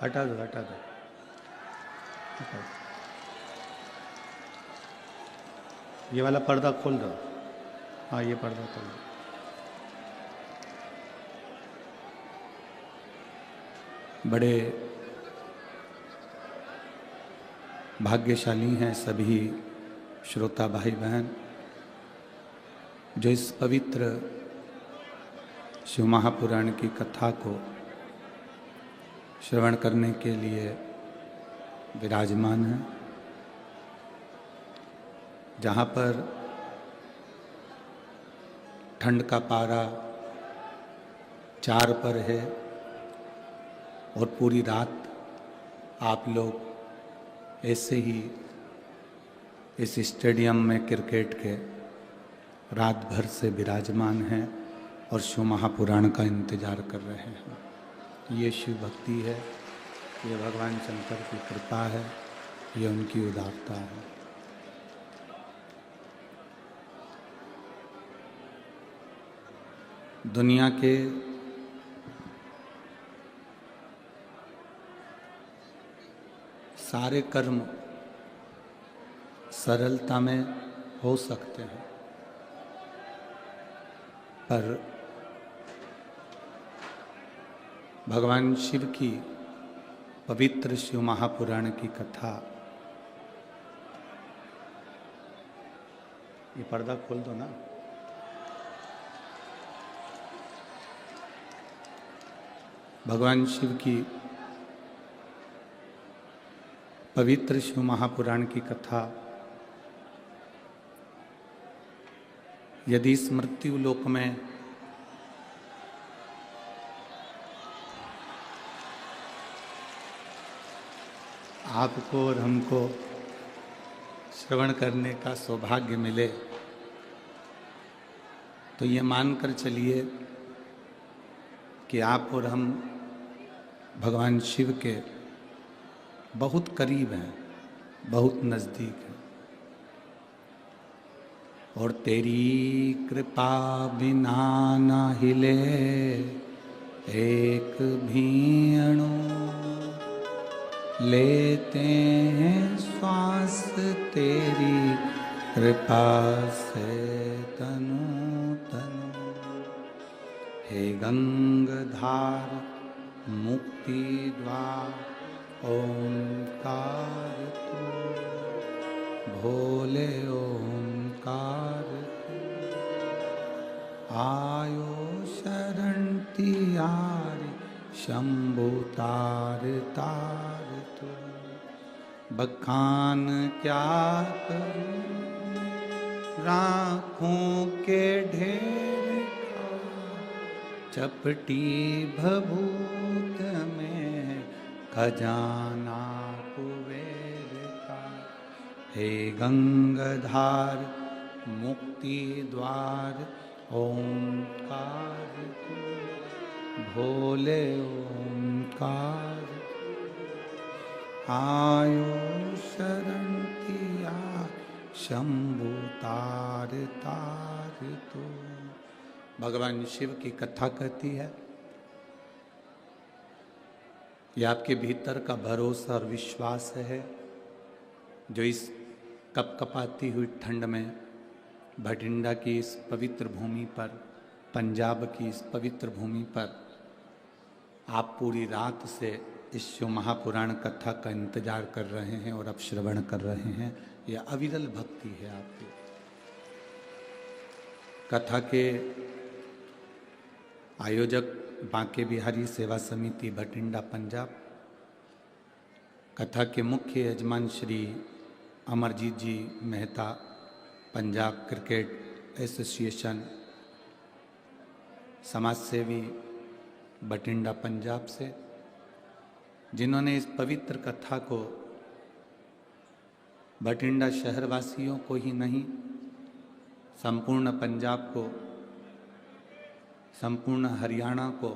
हटा दो हटा दो हटा दो। ये वाला पर्दा खोल दो। हाँ ये पर्दा खोल दो। बड़े भाग्यशाली हैं सभी श्रोता भाई बहन जो इस पवित्र शिव महापुराण की कथा को श्रवण करने के लिए विराजमान हैं, जहाँ पर ठंड का पारा 4 पर है और पूरी रात आप लोग ऐसे ही इस स्टेडियम में क्रिकेट के रात भर से विराजमान हैं और शिव महापुराण का इंतजार कर रहे हैं। ये शिव भक्ति है, ये भगवान शंकर की कृपा है, ये उनकी उदारता है। दुनिया के सारे कर्म सरलता में हो सकते हैं, पर भगवान शिव की पवित्र शिव महापुराण की कथा, ये पर्दा खोल दो ना। भगवान शिव की पवित्र शिव महापुराण की कथा यदि इस मृत्यु लोक में आपको और हमको श्रवण करने का सौभाग्य मिले तो ये मानकर चलिए कि आप और हम भगवान शिव के बहुत करीब हैं, बहुत नज़दीक हैं। और तेरी कृपा बिना न हिले एक भी अणु, लेते हैं श्वास तेरी कृपा से तनु तनु। हे गंगाधार मुक्ति द्वार ओंकार तू, भोले ओंकार तू, आयो शरण तियारी शंभु तार तार तू। बखान क्या करूं राखों के ढेर का, चपटी भभूत में खजाना कुबेर का। हे गंगाधार मुक्ति द्वार ओंकार तू, भोले ओंकार आयो शरण किया शंभु तार तार तू। भगवान शिव की कथा कहती है ये आपके भीतर का भरोसा और विश्वास है जो इस कपकपाती हुई ठंड में भटिंडा की इस पवित्र भूमि पर, पंजाब की इस पवित्र भूमि पर आप पूरी रात से इस शिव महापुराण कथा का इंतजार कर रहे हैं और अब श्रवण कर रहे हैं। यह अविरल भक्ति है आपकी। कथा के आयोजक बांके बिहारी सेवा समिति भटिंडा पंजाब, कथा के मुख्य यजमान श्री अमरजीत जी मेहता पंजाब क्रिकेट एसोसिएशन समाज सेवी भटिंडा पंजाब से, जिन्होंने इस पवित्र कथा को भटिंडा शहरवासियों को ही नहीं संपूर्ण पंजाब को, संपूर्ण हरियाणा को,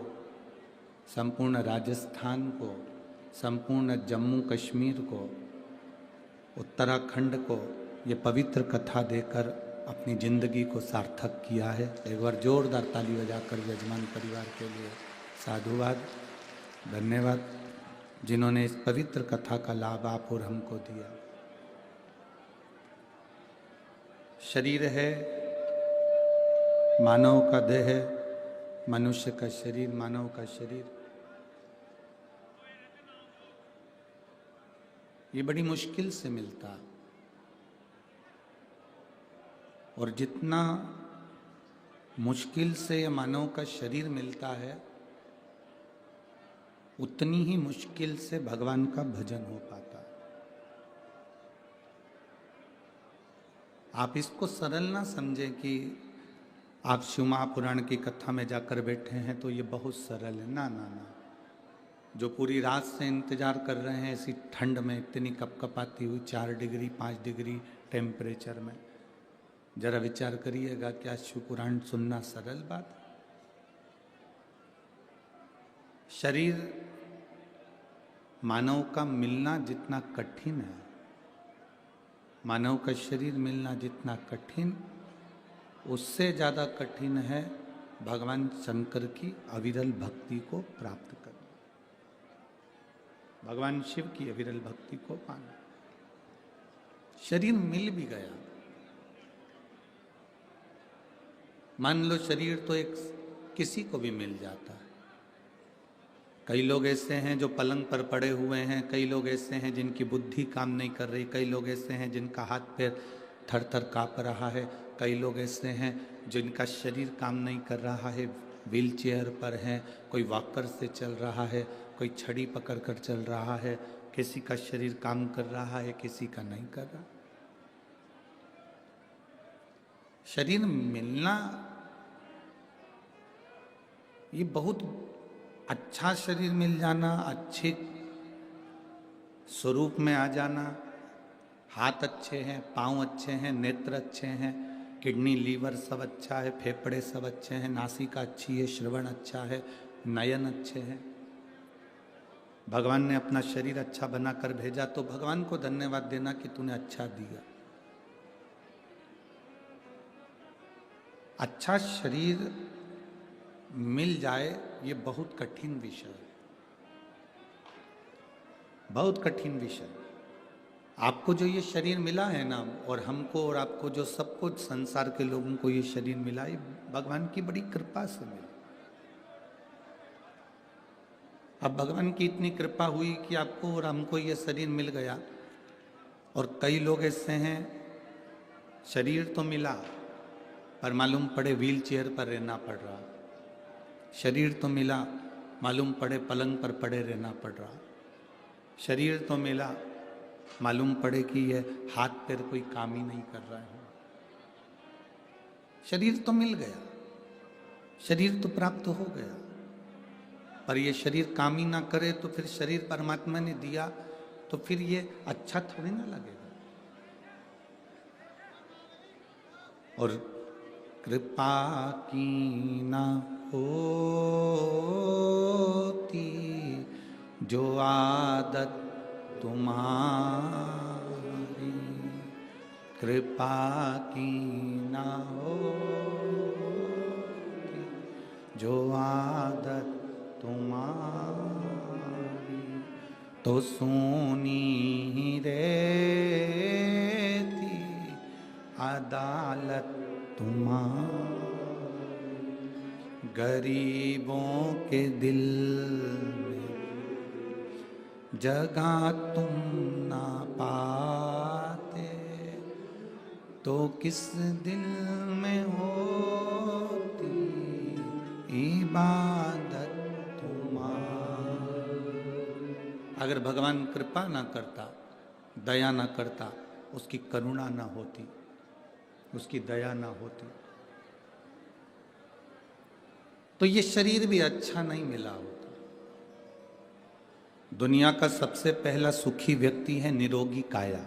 संपूर्ण राजस्थान को, संपूर्ण जम्मू कश्मीर को, उत्तराखंड को ये पवित्र कथा देकर अपनी ज़िंदगी को सार्थक किया है। एक बार जोरदार ताली बजाकर यजमान परिवार के लिए साधुवाद, धन्यवाद। जिन्होंने इस पवित्र कथा का लाभ आप और हमको दिया। शरीर है, मानव का देह, मनुष्य का शरीर, मानव का शरीर, ये बड़ी मुश्किल से मिलता। और जितना मुश्किल से ये मानव का शरीर मिलता है, उतनी ही मुश्किल से भगवान का भजन हो पाता है। आप इसको सरल ना समझें कि आप शिव महापुराण की कथा में जाकर बैठे हैं तो ये बहुत सरल है। ना ना ना, जो पूरी रात से इंतजार कर रहे हैं ऐसी ठंड में, इतनी कपकपाती हुई 4 डिग्री 5 डिग्री टेम्परेचर में, जरा विचार करिएगा, क्या शिव पुराण सुनना सरल बात है? शरीर मानव का मिलना जितना कठिन है, मानव का शरीर मिलना जितना कठिन, उससे ज़्यादा कठिन है भगवान शंकर की अविरल भक्ति को प्राप्त करना, भगवान शिव की अविरल भक्ति को पाना। शरीर मिल भी गया, मान लो शरीर तो एक किसी को भी मिल जाता है। कई लोग ऐसे हैं जो पलंग पर पड़े हुए हैं, कई लोग ऐसे हैं जिनकी बुद्धि काम नहीं कर रही, कई लोग ऐसे हैं जिनका हाथ पैर थर थर काँप रहा है, कई लोग ऐसे हैं जिनका शरीर काम नहीं कर रहा है, व्हील चेयर पर हैं, कोई वॉकर से चल रहा है, कोई छड़ी पकड़ कर चल रहा है, किसी का शरीर काम कर रहा है, किसी का नहीं कर रहा। शरीर मिलना ये बहुत अच्छा, शरीर मिल जाना, अच्छे स्वरूप में आ जाना, हाथ अच्छे हैं, पांव अच्छे हैं, नेत्र अच्छे हैं, किडनी लीवर सब अच्छा है, फेफड़े सब अच्छे हैं, नासिका अच्छी है, श्रवण अच्छा है, नयन अच्छे हैं। भगवान ने अपना शरीर अच्छा बनाकर भेजा तो भगवान को धन्यवाद देना कि तूने अच्छा दिया। अच्छा शरीर मिल जाए ये बहुत कठिन विषय है, बहुत कठिन विषय। आपको जो ये शरीर मिला है ना, और हमको और आपको जो सबको, संसार के लोगों को ये शरीर मिला, ये भगवान की बड़ी कृपा से मिला। अब भगवान की इतनी कृपा हुई कि आपको और हमको ये शरीर मिल गया। और कई लोग ऐसे हैं, शरीर तो मिला पर मालूम पड़े व्हील चेयर पर रहना पड़ रहा, शरीर तो मिला मालूम पड़े पलंग पर पड़े रहना पड़ रहा, शरीर तो मिला मालूम पड़े कि ये हाथ पैर कोई काम ही नहीं कर रहा है। शरीर तो मिल गया, शरीर तो प्राप्त हो गया, पर ये शरीर काम ही ना करे तो फिर शरीर परमात्मा ने दिया तो फिर ये अच्छा थोड़ी ना लगेगा। और कृपा की ना होती जो आदत तुम्हारी, कृपा की ना होती जो आदत तुम्हारी, तो सोनी ही रहती अदालत तुम्हारी। गरीबों के दिल में जगह तुम ना पाते, तो किस दिल में होती इबादत तुम्हारी। अगर भगवान कृपा ना करता, दया ना करता, उसकी करुणा ना होती, उसकी दया ना होती, तो ये शरीर भी अच्छा नहीं मिला होता। दुनिया का सबसे पहला सुखी व्यक्ति है निरोगी काया,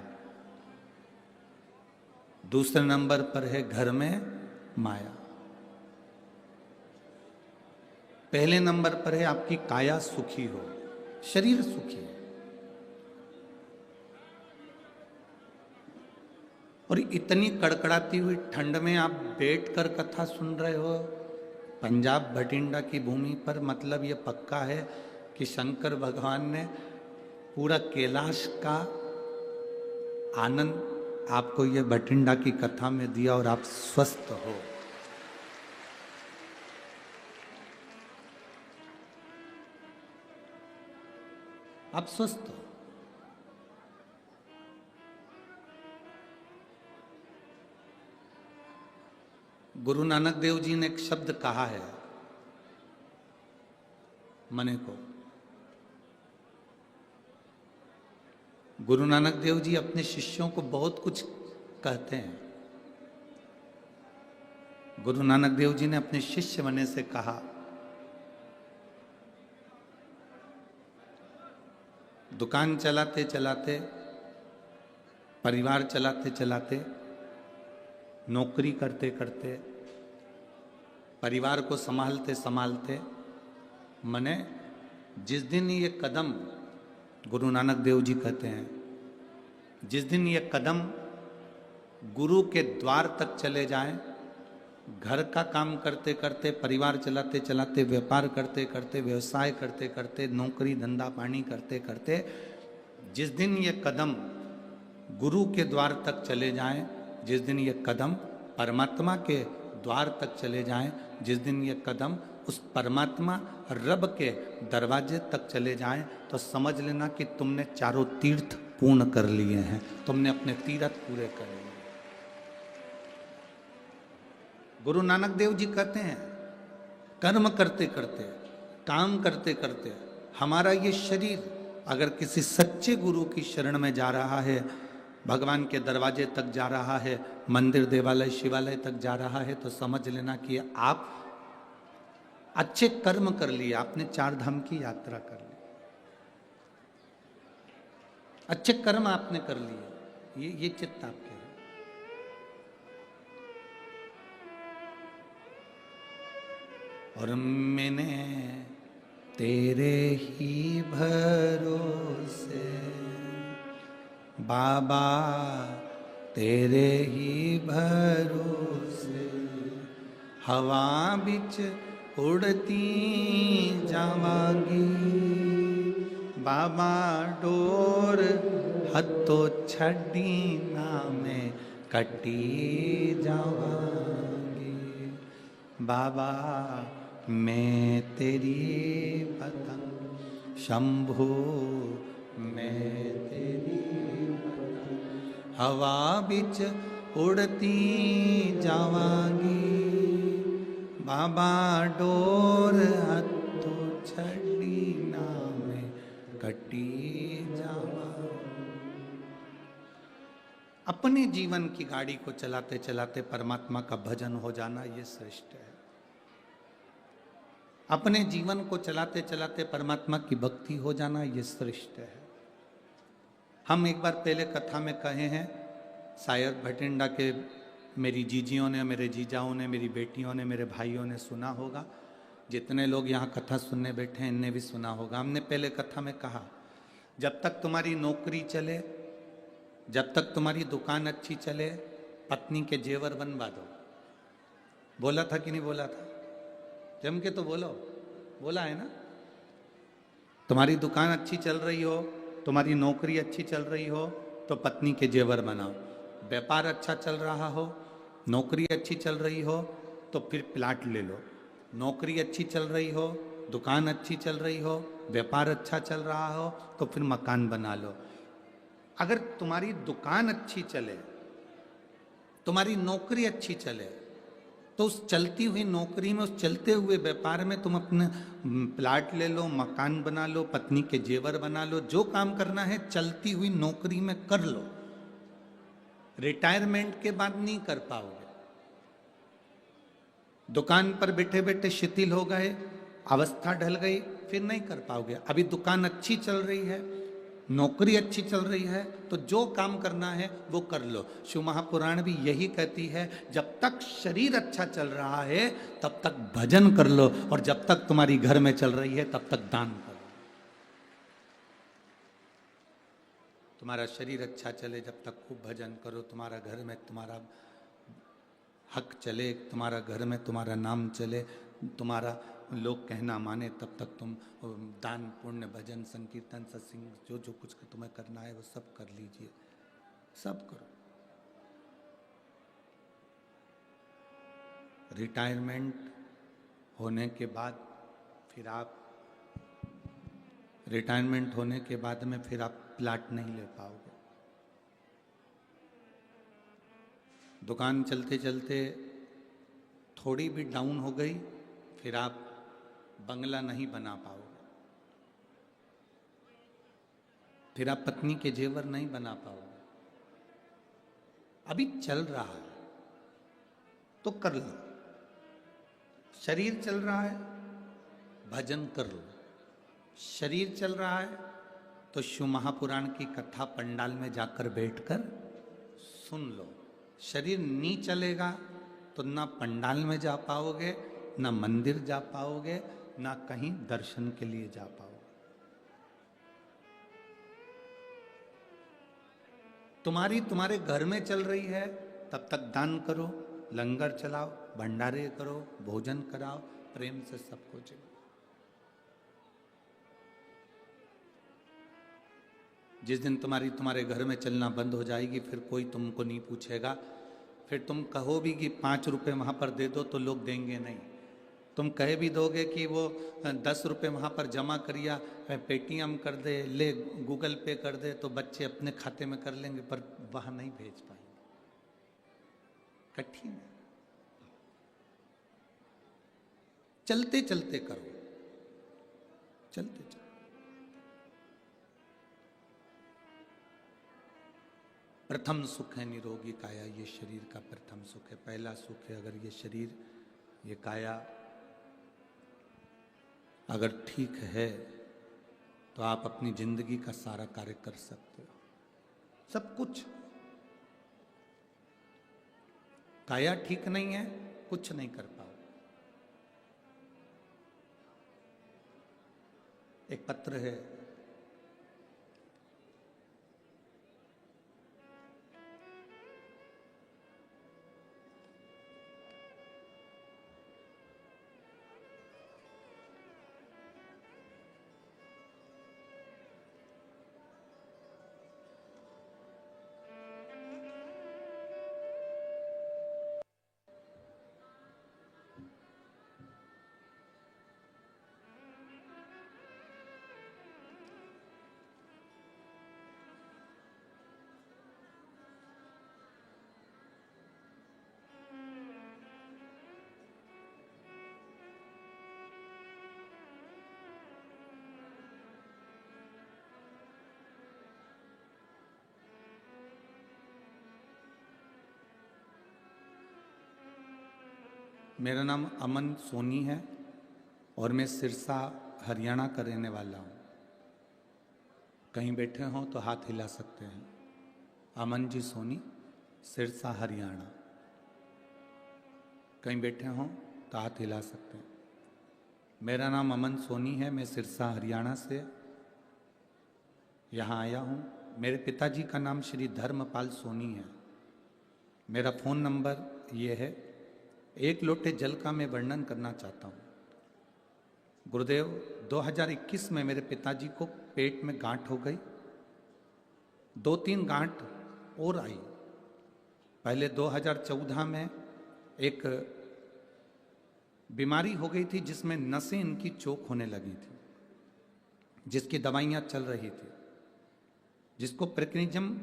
दूसरे नंबर पर है घर में माया, पहले नंबर पर है आपकी काया सुखी हो, शरीर सुखी है। और इतनी कड़कड़ाती हुई ठंड में आप बैठकर कथा सुन रहे हो पंजाब भटिंडा की भूमि पर, मतलब ये पक्का है कि शंकर भगवान ने पूरा कैलाश का आनंद आपको ये भटिंडा की कथा में दिया और आप स्वस्थ हो। आप स्वस्थ हो। गुरु नानक देव जी ने एक शब्द कहा है मने को। गुरु नानक देव जी अपने शिष्यों को बहुत कुछ कहते हैं। गुरु नानक देव जी ने अपने शिष्य मने से कहा, दुकान चलाते चलाते, परिवार चलाते चलाते, नौकरी करते करते, परिवार को संभालते संभालते, मने जिस दिन ये कदम, गुरु नानक देव जी कहते हैं, जिस दिन ये कदम गुरु के द्वार तक चले जाएं, घर का काम करते करते, परिवार चलाते चलाते, व्यापार करते करते, व्यवसाय करते करते, नौकरी धंधा पानी करते करते, जिस दिन ये कदम गुरु के द्वार तक चले जाएं, जिस दिन ये कदम परमात्मा के द्वार तक चले जाएं, जिस दिन ये कदम उस परमात्मा रब के दरवाजे तक चले जाएं, तो समझ लेना कि तुमने चारों तीर्थ पूर्ण कर लिए हैं, तुमने अपने तीर्थ पूरे कर लिए। गुरु नानक देव जी कहते हैं, कर्म करते करते, काम करते करते, हमारा ये शरीर अगर किसी सच्चे गुरु की शरण में जा रहा है, भगवान के दरवाजे तक जा रहा है, मंदिर देवालय शिवालय तक जा रहा है, तो समझ लेना कि आप अच्छे कर्म कर लिए, आपने चार धाम की यात्रा कर ली, अच्छे कर्म आपने कर लिए, ये चित्त आपके है। और मैंने तेरे ही भरोसे बाबा, तेरे ही भरोसे हवा बिच उड़ती जावांगी, बाबा डोर हथों छड़ी ना में कटी जावांगी, बाबा मैं तेरी पतंग शंभू, मैं तेरी पतंग हवा बिच उड़ती जावांगी, बाबा डोर हथों छड़ी ना में कटी जावांगी। अपने जीवन की गाड़ी को चलाते चलाते परमात्मा का भजन हो जाना, ये श्रेष्ठ है। अपने जीवन को चलाते चलाते परमात्मा की भक्ति हो जाना, ये श्रेष्ठ है। हम एक बार पहले कथा में कहे हैं, शायद भटिंडा के मेरी जीजियों ने, मेरे जीजाओं ने, मेरी बेटियों ने, मेरे भाइयों ने सुना होगा, जितने लोग यहाँ कथा सुनने बैठे हैं इनने भी सुना होगा। हमने पहले कथा में कहा, जब तक तुम्हारी नौकरी चले, जब तक तुम्हारी दुकान अच्छी चले, पत्नी के जेवर बनवा दो। बोला था कि नहीं बोला था? जम के तो बोलो, बोला है ना? तुम्हारी दुकान अच्छी चल रही हो, तुम्हारी नौकरी अच्छी चल रही हो, तो पत्नी के जेवर बनाओ। व्यापार अच्छा चल रहा हो, नौकरी अच्छी चल रही हो, तो फिर प्लाट ले लो। नौकरी अच्छी चल रही हो, दुकान अच्छी चल रही हो, व्यापार अच्छा चल रहा हो, तो फिर मकान बना लो। अगर तुम्हारी दुकान अच्छी चले, तुम्हारी नौकरी अच्छी चले, तो उस चलती हुई नौकरी में, उस चलते हुए व्यापार में तुम अपने प्लाट ले लो, मकान बना लो, पत्नी के जेवर बना लो, जो काम करना है चलती हुई नौकरी में कर लो। रिटायरमेंट के बाद नहीं कर पाओगे। दुकान पर बैठे बैठे शिथिल हो गए, अवस्था ढल गई, फिर नहीं कर पाओगे। अभी दुकान अच्छी चल रही है, नौकरी अच्छी चल रही है, तो जो काम करना है वो कर लो। शिव महापुराण भी यही कहती है, जब तक शरीर अच्छा चल रहा है तब तक भजन कर लो, और जब तक तुम्हारी घर में चल रही है तब तक दान करो। तुम्हारा शरीर अच्छा चले जब तक खूब भजन करो, तुम्हारा घर में तुम्हारा हक चले, तुम्हारा घर में तुम्हारा नाम चले, तुम्हारा लोग कहना माने तब तक तुम दान पुण्य भजन संकीर्तन सत्संग जो जो कुछ तुम्हें करना है वो सब कर लीजिए, सब करो। रिटायरमेंट होने के बाद फिर आप रिटायरमेंट होने के बाद में फिर आप प्लाट नहीं ले पाओगे। दुकान चलते चलते थोड़ी भी डाउन हो गई फिर आप बंगला नहीं बना पाओगे, फिर आप पत्नी के जेवर नहीं बना पाओगे। अभी चल रहा है तो कर लो, शरीर चल रहा है भजन कर लो, शरीर चल रहा है तो शिव महापुराण की कथा पंडाल में जाकर बैठकर सुन लो। शरीर नहीं चलेगा तो ना पंडाल में जा पाओगे, ना मंदिर जा पाओगे, ना कहीं दर्शन के लिए जा पाओगे। तुम्हारे घर में चल रही है तब तक दान करो, लंगर चलाओ, भंडारे करो, भोजन कराओ, प्रेम से सबको जिलो। जिस दिन तुम्हारे घर में चलना बंद हो जाएगी फिर कोई तुमको नहीं पूछेगा। फिर तुम कहो भी कि 5 रुपए वहां पर दे दो तो लोग देंगे नहीं। तुम कह भी दोगे कि वो 10 रुपए वहां पर जमा करिया, पेटीएम कर दे, ले गूगल पे कर दे, तो बच्चे अपने खाते में कर लेंगे पर वहां नहीं भेज पाएंगे। कठिन है। चलते चलते करो, चलते चलते। प्रथम सुख है निरोगी काया, ये शरीर का प्रथम सुख है, पहला सुख है। अगर ये शरीर ये काया अगर ठीक है तो आप अपनी जिंदगी का सारा कार्य कर सकते हो, सब कुछ। काया ठीक नहीं है कुछ नहीं कर पाओ। एक पत्र है, मेरा नाम अमन सोनी है और मैं सिरसा हरियाणा का रहने वाला हूँ। कहीं बैठे हों तो हाथ हिला सकते हैं। अमन जी सोनी, सिरसा हरियाणा। कहीं बैठे हों तो हाथ हिला सकते हैं। मेरा नाम अमन सोनी है, मैं सिरसा हरियाणा से यहाँ आया हूँ। मेरे पिताजी का नाम श्री धर्मपाल सोनी है। मेरा फ़ोन नंबर ये है। एक लोटे जल का मैं वर्णन करना चाहता हूँ। गुरुदेव, 2021 में मेरे पिताजी को पेट में गांठ हो गई, 2-3 गांठ और आई। पहले 2014 में एक बीमारी हो गई थी जिसमें नसें इनकी चोक होने लगी थी, जिसकी दवाइयाँ चल रही थी, जिसको प्रेक्निज्म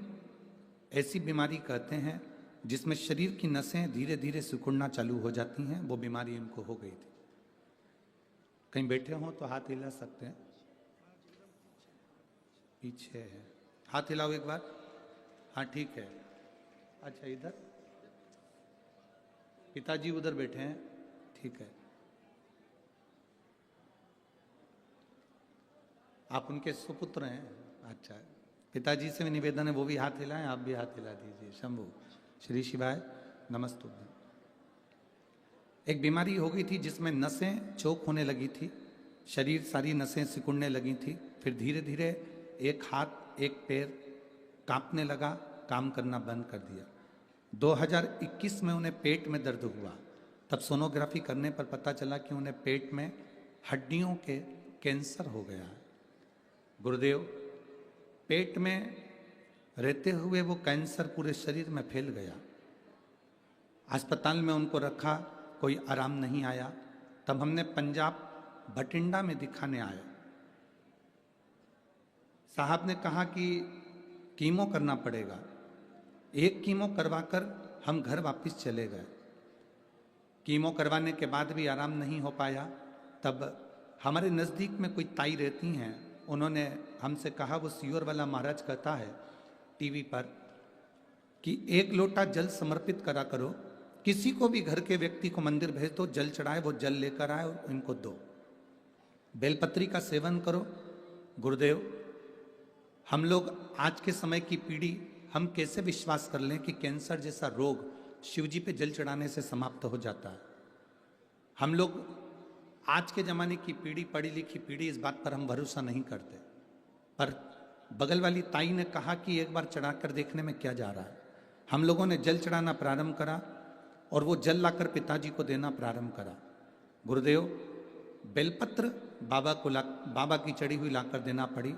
ऐसी बीमारी कहते हैं जिसमें शरीर की नसें धीरे धीरे सिकुड़ना चालू हो जाती हैं। वो बीमारी इनको हो गई थी। कहीं बैठे हों तो हाथ हिला सकते हैं। पीछे है, हाथ हिलाओ एक बार। हाँ ठीक है। अच्छा, इधर पिताजी उधर बैठे हैं, ठीक है। आप उनके सुपुत्र हैं। अच्छा, पिताजी से भी निवेदन है वो भी हाथ हिलाएं, आप भी हाथ हिला दीजिए। शंभू श्री शिवाय नमस्तुभ्यं। एक बीमारी हो गई थी जिसमें नसें चोक होने लगी थी, शरीर सारी नसें सिकुड़ने लगी थी। फिर धीरे धीरे एक हाथ एक पैर कांपने लगा, काम करना बंद कर दिया। 2021 में उन्हें पेट में दर्द हुआ। तब सोनोग्राफी करने पर पता चला कि उन्हें पेट में हड्डियों के कैंसर हो गया। गुरुदेव, पेट में रहते हुए वो कैंसर पूरे शरीर में फैल गया। अस्पताल में उनको रखा, कोई आराम नहीं आया। तब हमने पंजाब भटिंडा में दिखाने आया। साहब ने कहा कि कीमो करना पड़ेगा। एक कीमो करवाकर हम घर वापस चले गए। कीमो करवाने के बाद भी आराम नहीं हो पाया। तब हमारे नज़दीक में कोई ताई रहती हैं, उन्होंने हमसे कहा, वो सियोर वाला महाराज कहता है टीवी पर कि 1 लोटा जल समर्पित करा करो, किसी को भी घर के व्यक्ति को मंदिर भेज दो, जल चढ़ाए, वो जल लेकर आए और इनको दो। बेलपत्री का सेवन करो। गुरुदेव, हम लोग आज के समय की पीढ़ी, हम कैसे विश्वास कर लें कि कैंसर जैसा रोग शिवजी पे जल चढ़ाने से समाप्त हो जाता है। हम लोग आज के ज़माने की पीढ़ी, पढ़ी लिखी पीढ़ी, इस बात पर हम भरोसा नहीं करते। पर बगल वाली ताई ने कहा कि एक बार चढ़ाकर देखने में क्या जा रहा है। हम लोगों ने जल चढ़ाना प्रारंभ करा और वो जल लाकर पिताजी को देना प्रारंभ करा। गुरुदेव, बेलपत्र बाबा की चढ़ी हुई लाकर देना पड़ी।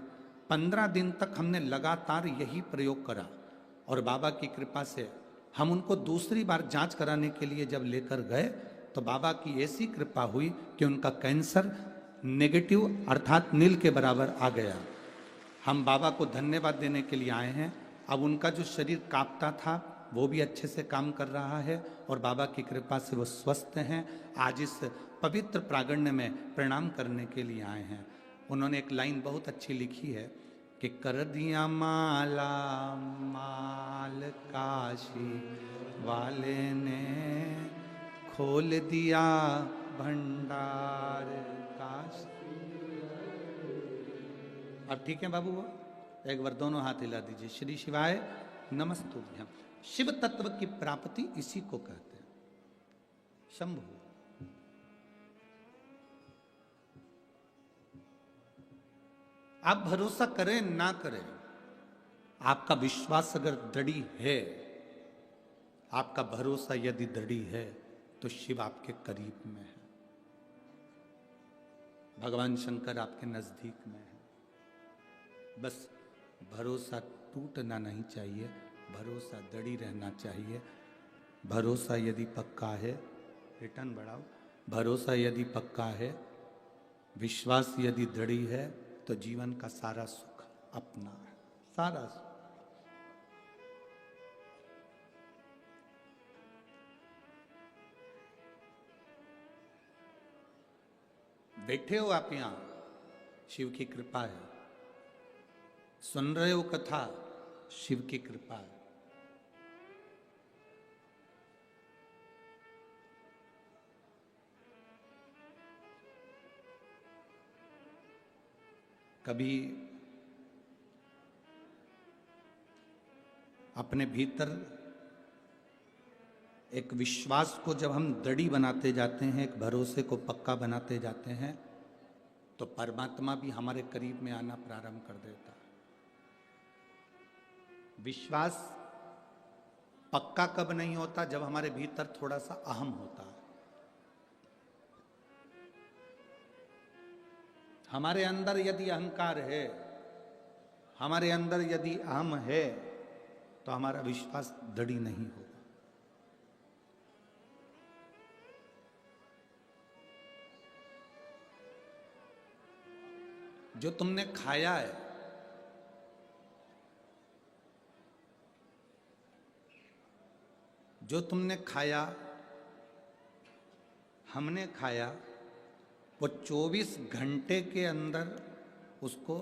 15 दिन तक हमने लगातार यही प्रयोग करा और बाबा की कृपा से हम उनको दूसरी बार जांच कराने के लिए जब लेकर गए तो बाबा की ऐसी कृपा हुई कि उनका कैंसर नेगेटिव अर्थात नील के बराबर आ गया। हम बाबा को धन्यवाद देने के लिए आए हैं। अब उनका जो शरीर कांपता था वो भी अच्छे से काम कर रहा है और बाबा की कृपा से वो स्वस्थ हैं। आज इस पवित्र प्रांगण में प्रणाम करने के लिए आए हैं। उन्होंने एक लाइन बहुत अच्छी लिखी है कि कर दिया माला माल काशी वाले ने, खोल दिया भंडार काशी। अब ठीक है बाबू, एक बार दोनों हाथ हिला दीजिए। श्री शिवाय नमस्तुभ्यम। शिव तत्व की प्राप्ति इसी को कहते हैं, शंभु। आप भरोसा करें ना करें, आपका विश्वास अगर दृढ़ी है, आपका भरोसा यदि दृढ़ी है तो शिव आपके करीब में है, भगवान शंकर आपके नजदीक में है। बस भरोसा टूटना नहीं चाहिए, भरोसा दृढ़ी रहना चाहिए। भरोसा यदि पक्का है, रिटर्न बढ़ाओ, भरोसा यदि पक्का है, विश्वास यदि दृढ़ी है तो जीवन का सारा सुख अपना है, सारा सुख। बैठे हो आप यहां, शिव की कृपा है। सुन रहे हो कथा, शिव की कृपा है। कभी अपने भीतर एक विश्वास को जब हम दृढ़ी बनाते जाते हैं, एक भरोसे को पक्का बनाते जाते हैं, तो परमात्मा भी हमारे करीब में आना प्रारंभ कर देता है। विश्वास पक्का कब नहीं होता? जब हमारे भीतर थोड़ा सा अहम होता है। हमारे अंदर यदि अहंकार है, हमारे अंदर यदि अहम है, तो हमारा विश्वास दृढ़ नहीं होगा। जो तुमने खाया है, जो तुमने खाया, हमने खाया, वो 24 घंटे के अंदर उसको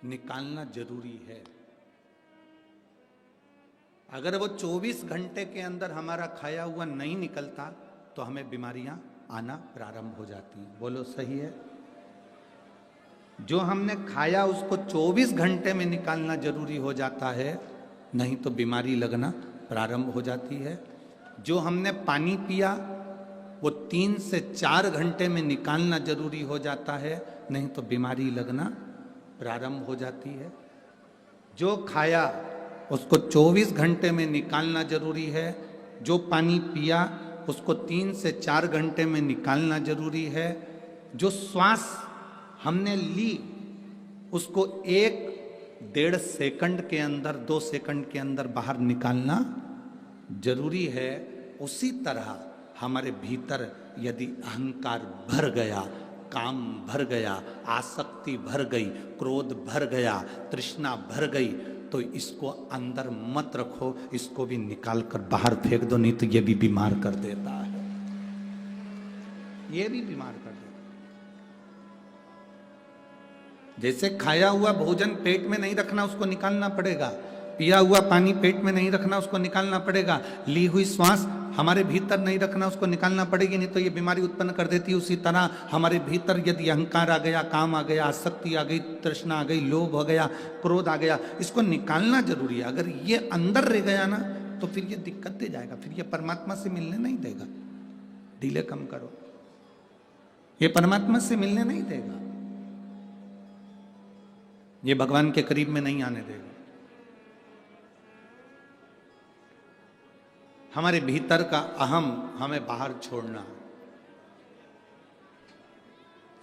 निकालना जरूरी है। अगर वो 24 घंटे के अंदर हमारा खाया हुआ नहीं निकलता तो हमें बीमारियां आना प्रारंभ हो जाती हैं। बोलो सही है? जो हमने खाया उसको 24 घंटे में निकालना जरूरी हो जाता है, नहीं तो बीमारी लगना प्रारंभ हो जाती है। जो हमने पानी पिया वो 3 से 4 घंटे में निकालना जरूरी हो जाता है, नहीं तो बीमारी लगना प्रारंभ हो जाती है। जो खाया उसको 24 घंटे में निकालना जरूरी है। जो पानी पिया उसको 3 से 4 घंटे में निकालना जरूरी है। जो श्वास हमने ली उसको 1-1.5 सेकंड के अंदर, 2 सेकंड के अंदर बाहर निकालना जरूरी है। उसी तरह हमारे भीतर यदि अहंकार भर गया, काम भर गया, आसक्ति भर गई, क्रोध भर गया, तृष्णा भर गई, तो इसको अंदर मत रखो, इसको भी निकाल कर बाहर फेंक दो, नहीं तो ये भी बीमार कर देता है, ये भी बीमार कर देता है। जैसे खाया हुआ भोजन पेट में नहीं रखना, उसको निकालना पड़ेगा। पिया हुआ पानी पेट में नहीं रखना, उसको निकालना पड़ेगा। ली हुई श्वास हमारे भीतर नहीं रखना, उसको निकालना पड़ेगी, नहीं तो ये बीमारी उत्पन्न कर देती है। उसी तरह हमारे भीतर यदि अहंकार आ गया, काम आ गया, आसक्ति आ गई, तृष्णा आ गई, लोभ हो गया, क्रोध आ गया, इसको निकालना जरूरी है। अगर ये अंदर रह गया ना तो फिर ये दिक्कत दे जाएगा, फिर ये परमात्मा से मिलने नहीं देगा। ढीले कम करो, ये परमात्मा से मिलने नहीं देगा, ये भगवान के करीब में नहीं आने देगा। हमारे भीतर का अहम हमें बाहर छोड़ना।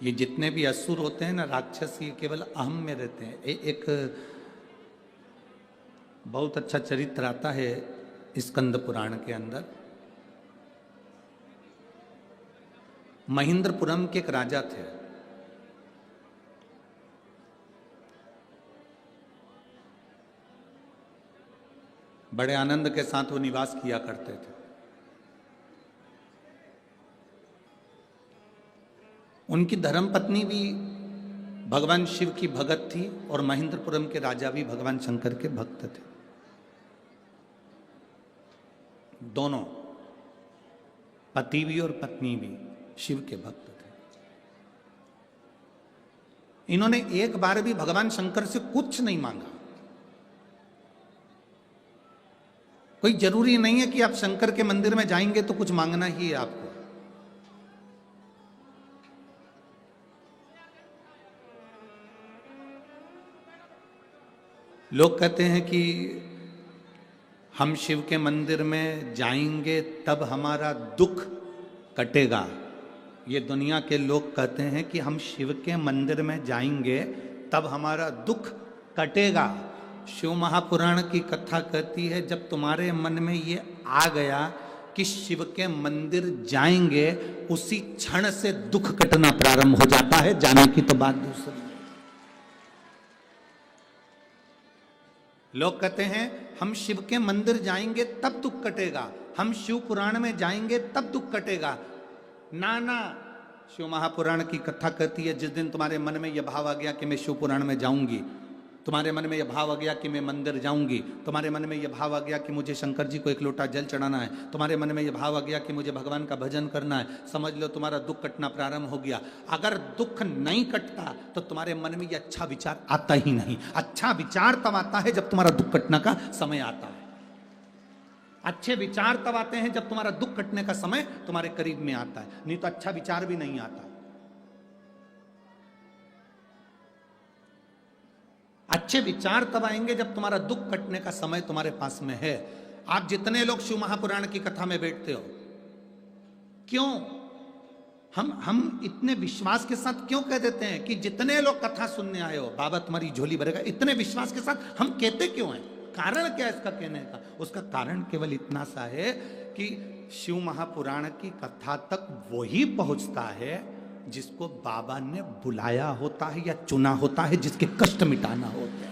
ये जितने भी असुर होते हैं ना, राक्षस, ये केवल अहम में रहते हैं। एक बहुत अच्छा चरित्र आता है स्कंद पुराण के अंदर। महेंद्रपुरम के एक राजा थे। बड़े आनंद के साथ वो निवास किया करते थे। उनकी धर्मपत्नी भी भगवान शिव की भगत थी और महेंद्रपुरम के राजा भी भगवान शंकर के भक्त थे। दोनों, पति भी और पत्नी भी शिव के भक्त थे। इन्होंने एक बार भी भगवान शंकर से कुछ नहीं मांगा। कोई जरूरी नहीं है कि आप शंकर के मंदिर में जाएंगे तो कुछ मांगना ही है आपको। लोग कहते हैं कि हम शिव के मंदिर में जाएंगे तब हमारा दुख कटेगा। ये दुनिया के लोग कहते हैं कि हम शिव के मंदिर में जाएंगे तब हमारा दुख कटेगा। शिव महापुराण की कथा कहती है, जब तुम्हारे मन में ये आ गया कि शिव के मंदिर जाएंगे, उसी क्षण से दुख कटना प्रारंभ हो जाता है। जाने की तो बात दूसरी। लोग कहते हैं हम शिव के मंदिर जाएंगे तब दुख कटेगा, हम शिव पुराण में जाएंगे तब दुख कटेगा। ना ना, शिव महापुराण की कथा कहती है, जिस दिन तुम्हारे मन में यह भाव आ गया कि मैं शिव पुराण में जाऊंगी, तुम्हारे मन में यह भाव आ गया कि मैं मंदिर जाऊंगी, तुम्हारे मन में यह भाव आ गया कि मुझे शंकर जी को एक लोटा जल चढ़ाना है, तुम्हारे मन में यह भाव आ गया कि मुझे भगवान का भजन करना है, समझ लो तुम्हारा दुख कटना प्रारंभ हो गया। अगर दुख नहीं कटता तो तुम्हारे मन में यह अच्छा विचार आता ही नहीं। अच्छा विचार तब आता है जब तुम्हारा दुख कटने का समय आता है। अच्छे विचार तब आते हैं जब तुम्हारा दुख कटने का समय तुम्हारे करीब में आता है, नहीं तो अच्छा विचार भी नहीं आता। अच्छे विचार तब आएंगे जब तुम्हारा दुख कटने का समय तुम्हारे पास में है। आप जितने लोग शिव महापुराण की कथा में बैठते हो, क्यों हम इतने विश्वास के साथ क्यों कह देते हैं कि जितने लोग कथा सुनने आए हो बाबा तुम्हारी झोली भरेगा, इतने विश्वास के साथ हम कहते क्यों हैं? कारण क्या है इसका कहने का? उसका कारण केवल इतना सा है कि शिव महापुराण की कथा तक वही पहुंचता है जिसको बाबा ने बुलाया होता है या चुना होता है, जिसके कष्ट मिटाना होता है।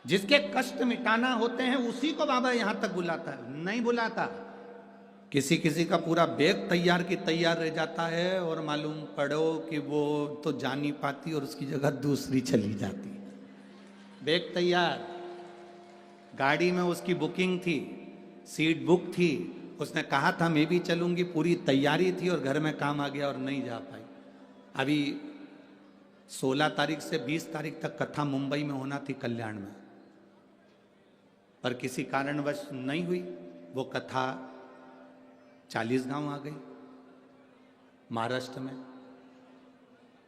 जिसके कष्ट मिटाना होते हैं उसी को बाबा यहां तक बुलाता है, नहीं बुलाता। किसी किसी का पूरा बैग तैयार की तैयार रह जाता है और मालूम पड़ो कि वो तो जा नहीं पाती और उसकी जगह दूसरी चली जाती। बैग तैयार, गाड़ी में उसकी बुकिंग थी, सीट बुक थी, उसने कहा था मैं भी चलूंगी, पूरी तैयारी थी और घर में काम आ गया और नहीं जा पाई। अभी 16 तारीख से 20 तारीख तक कथा मुंबई में होना थी, कल्याण में, पर किसी कारणवश नहीं हुई। वो कथा 40 गांव आ गई महाराष्ट्र में।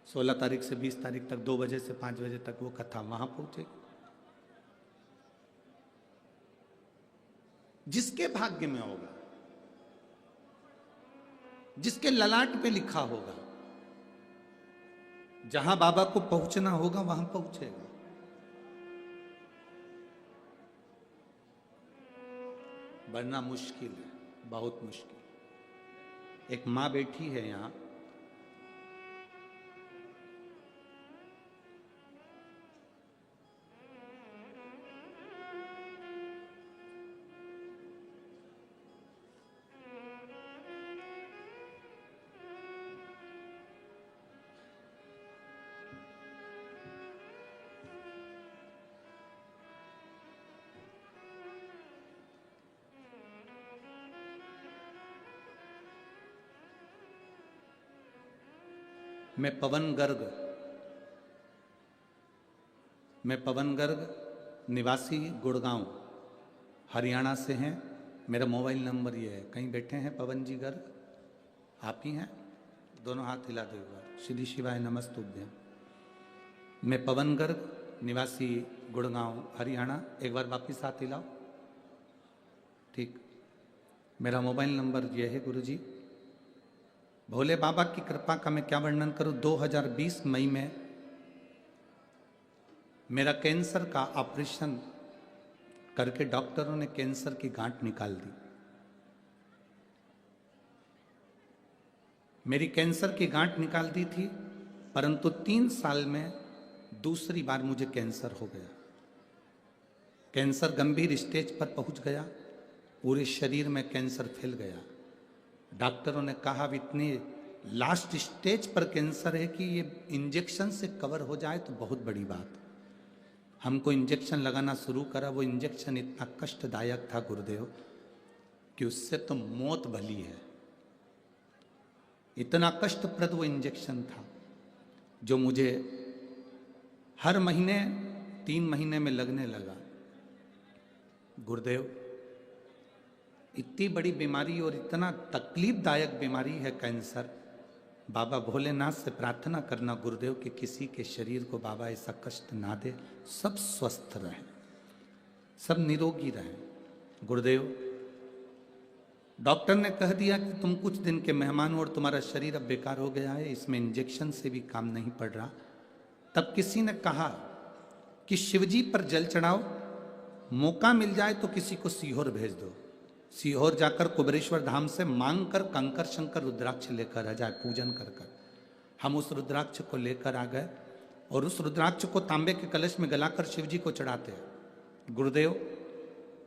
16 तारीख से 20 तारीख तक 2 बजे से 5 बजे तक वो कथा वहां पहुंचेगी। जिसके भाग्य में होगा, जिसके ललाट पे लिखा होगा, जहां बाबा को पहुंचना होगा वहां पहुंचेगा। वरना मुश्किल है, बहुत मुश्किल। एक मां बैठी है यहां, मैं पवन गर्ग निवासी गुड़गांव हरियाणा से हैं। मेरा मोबाइल नंबर ये है। कहीं बैठे हैं पवन जी गर्ग? आप ही हैं? दोनों हाथ हिला दो एक बार। श्री शिवाय नमस्तुभ्यम। मैं पवन गर्ग निवासी गुड़गांव हरियाणा। एक बार वापिस हाथ हिलाओ। ठीक। मेरा मोबाइल नंबर ये है गुरुजी। भोले बाबा की कृपा का मैं क्या वर्णन करूं। 2020 मई में मेरा कैंसर का ऑपरेशन करके डॉक्टरों ने कैंसर की गांठ निकाल दी। मेरी कैंसर की गांठ निकाल दी थी, परंतु 3 साल में दूसरी बार मुझे कैंसर हो गया। कैंसर गंभीर स्टेज पर पहुंच गया, पूरे शरीर में कैंसर फैल गया। डॉक्टरों ने कहा अब इतनी लास्ट स्टेज पर कैंसर है कि ये इंजेक्शन से कवर हो जाए तो बहुत बड़ी बात। हमको इंजेक्शन लगाना शुरू करा। वो इंजेक्शन इतना कष्टदायक था गुरुदेव कि उससे तो मौत भली है। इतना कष्टप्रद वो इंजेक्शन था जो मुझे हर महीने 3 महीने में लगने लगा। गुरुदेव, इतनी बड़ी बीमारी और इतना तकलीफदायक बीमारी है कैंसर। बाबा भोलेनाथ से प्रार्थना करना गुरुदेव कि किसी के शरीर को बाबा ऐसा कष्ट ना दे, सब स्वस्थ रहें, सब निरोगी रहें। गुरुदेव, डॉक्टर ने कह दिया कि तुम कुछ दिन के मेहमान हो और तुम्हारा शरीर अब बेकार हो गया है, इसमें इंजेक्शन से भी काम नहीं पड़ रहा। तब किसी ने कहा कि शिवजी पर जल चढ़ाओ, मौका मिल जाए तो किसी को सीहोर भेज दो। सीहोर जाकर कुबेरेश्वर धाम से मांग कर कंकर शंकर रुद्राक्ष लेकर आ जाए, पूजन कर कर। हम उस रुद्राक्ष को लेकर आ गए और उस रुद्राक्ष को तांबे के कलश में गलाकर शिव जी को चढ़ाते हैं। गुरुदेव,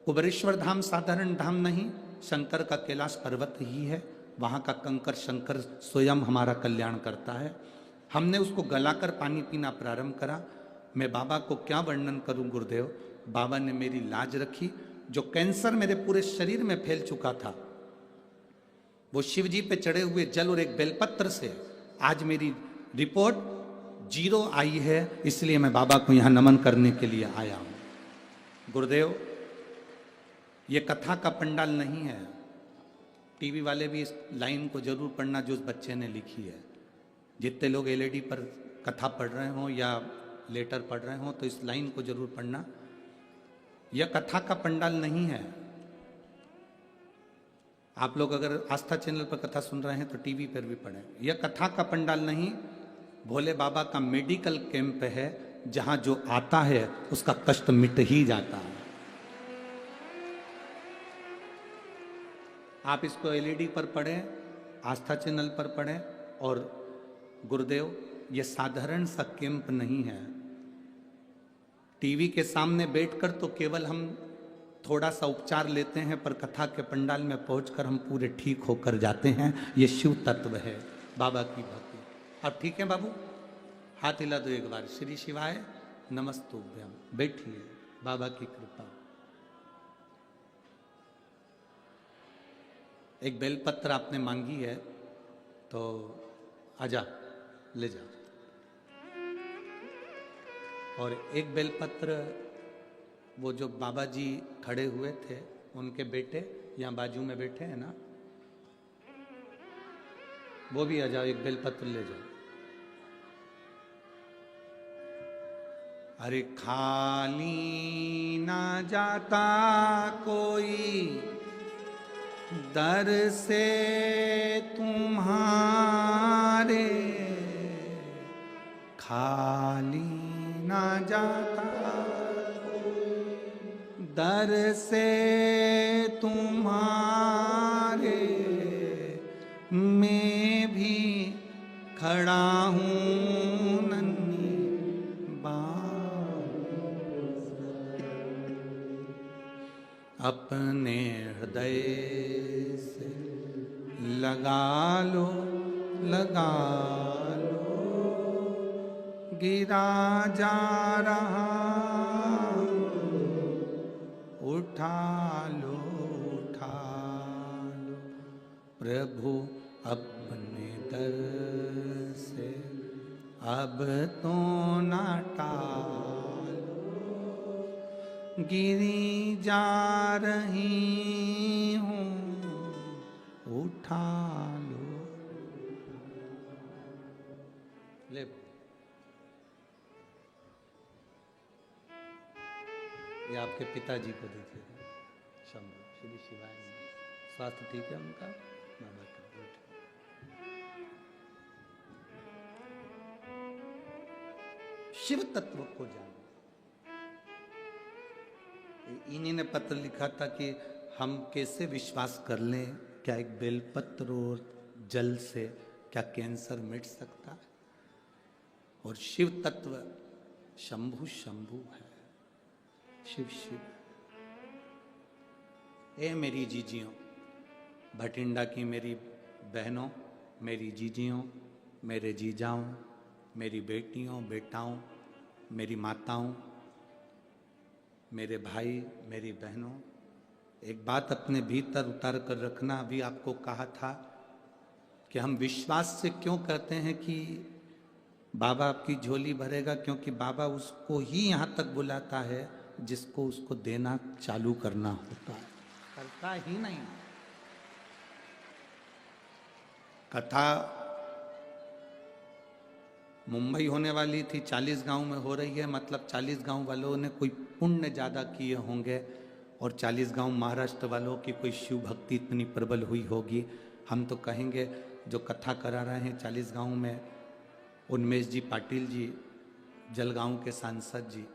कुबेरेश्वर धाम साधारण धाम नहीं, शंकर का कैलाश पर्वत ही है। वहाँ का कंकर शंकर स्वयं हमारा कल्याण करता है। हमने उसको गलाकर पानी पीना प्रारंभ करा। मैं बाबा को क्या वर्णन करूं गुरुदेव। बाबा ने मेरी लाज रखी। जो कैंसर मेरे पूरे शरीर में फैल चुका था, वो शिव जी पे चढ़े हुए जल और एक बेलपत्र से आज मेरी रिपोर्ट 0 आई है। इसलिए मैं बाबा को यहां नमन करने के लिए आया हूं। गुरुदेव, ये कथा का पंडाल नहीं है। टीवी वाले भी इस लाइन को जरूर पढ़ना जो उस बच्चे ने लिखी है। जितने लोग एलईडी पर कथा पढ़ रहे हों या लेटर पढ़ रहे हों तो इस लाइन को जरूर पढ़ना। यह कथा का पंडाल नहीं है। आप लोग अगर आस्था चैनल पर कथा सुन रहे हैं तो टीवी पर भी पढ़ें। यह कथा का पंडाल नहीं, भोले बाबा का मेडिकल कैंप है, जहां जो आता है उसका कष्ट मिट ही जाता है। आप इसको एलईडी पर पढ़ें, आस्था चैनल पर पढ़ें। और गुरुदेव, यह साधारण सा कैंप नहीं है। टीवी के सामने बैठकर तो केवल हम थोड़ा सा उपचार लेते हैं, पर कथा के पंडाल में पहुंचकर हम पूरे ठीक होकर जाते हैं। ये शिव तत्व है, बाबा की भक्ति। अब ठीक है बाबू, हाथ हिला दो एक बार। श्री शिवाय नमस्तुभ्यम। बैठिए, बाबा की कृपा। एक बेलपत्र आपने मांगी है तो आजा, ले जा। और एक बेलपत्र वो जो बाबा जी खड़े हुए थे, उनके बेटे यहाँ बाजू में बैठे हैं ना, वो भी आ जाओ, एक बेलपत्र ले जाओ। अरे खाली ना जाता कोई दर से तुम्हारे खाली ना जाता, दर से तुम्हारे मैं भी खड़ा हूँ नन्ही अपने हृदय से लगा लो, लगा लो, गिरा जा रहा उठा लो, उठा लो प्रभु अपने दर से अब तो ना टालो, गिरी जा रही हूँ उठा लो। ले ये आपके पिताजी को देखिए, शंभु श्री शिवाय। स्वास्थ्य ठीक है उनका? बाबा का शिव तत्व को जानो। इन्हीं ने पत्र लिखा था कि हम कैसे विश्वास कर लें, क्या एक बेलपत्र और जल से क्या कैंसर मिट सकता है? और शिव तत्व शंभु शंभु है, शिव शिव। ए मेरी जीजियों, भटिंडा की मेरी बहनों, मेरी जीजियों, मेरे जीजाओं, मेरी बेटियों बेटाओं, मेरी माताओं, मेरे भाई मेरी बहनों, एक बात अपने भीतर उतार कर रखना। अभी आपको कहा था कि हम विश्वास से क्यों कहते हैं कि बाबा आपकी झोली भरेगा, क्योंकि बाबा उसको ही यहाँ तक बुलाता है जिसको उसको देना चालू करना होता है, करता ही नहीं। कथा मुंबई होने वाली थी, 40 गांव में हो रही है, मतलब 40 गांव वालों ने कोई पुण्य ज़्यादा किए होंगे और 40 गांव महाराष्ट्र वालों की कोई शिव भक्ति इतनी प्रबल हुई होगी। हम तो कहेंगे जो कथा करा रहे हैं 40 गांव में, उन्मेष जी पाटिल जी, जलगांव के सांसद जी,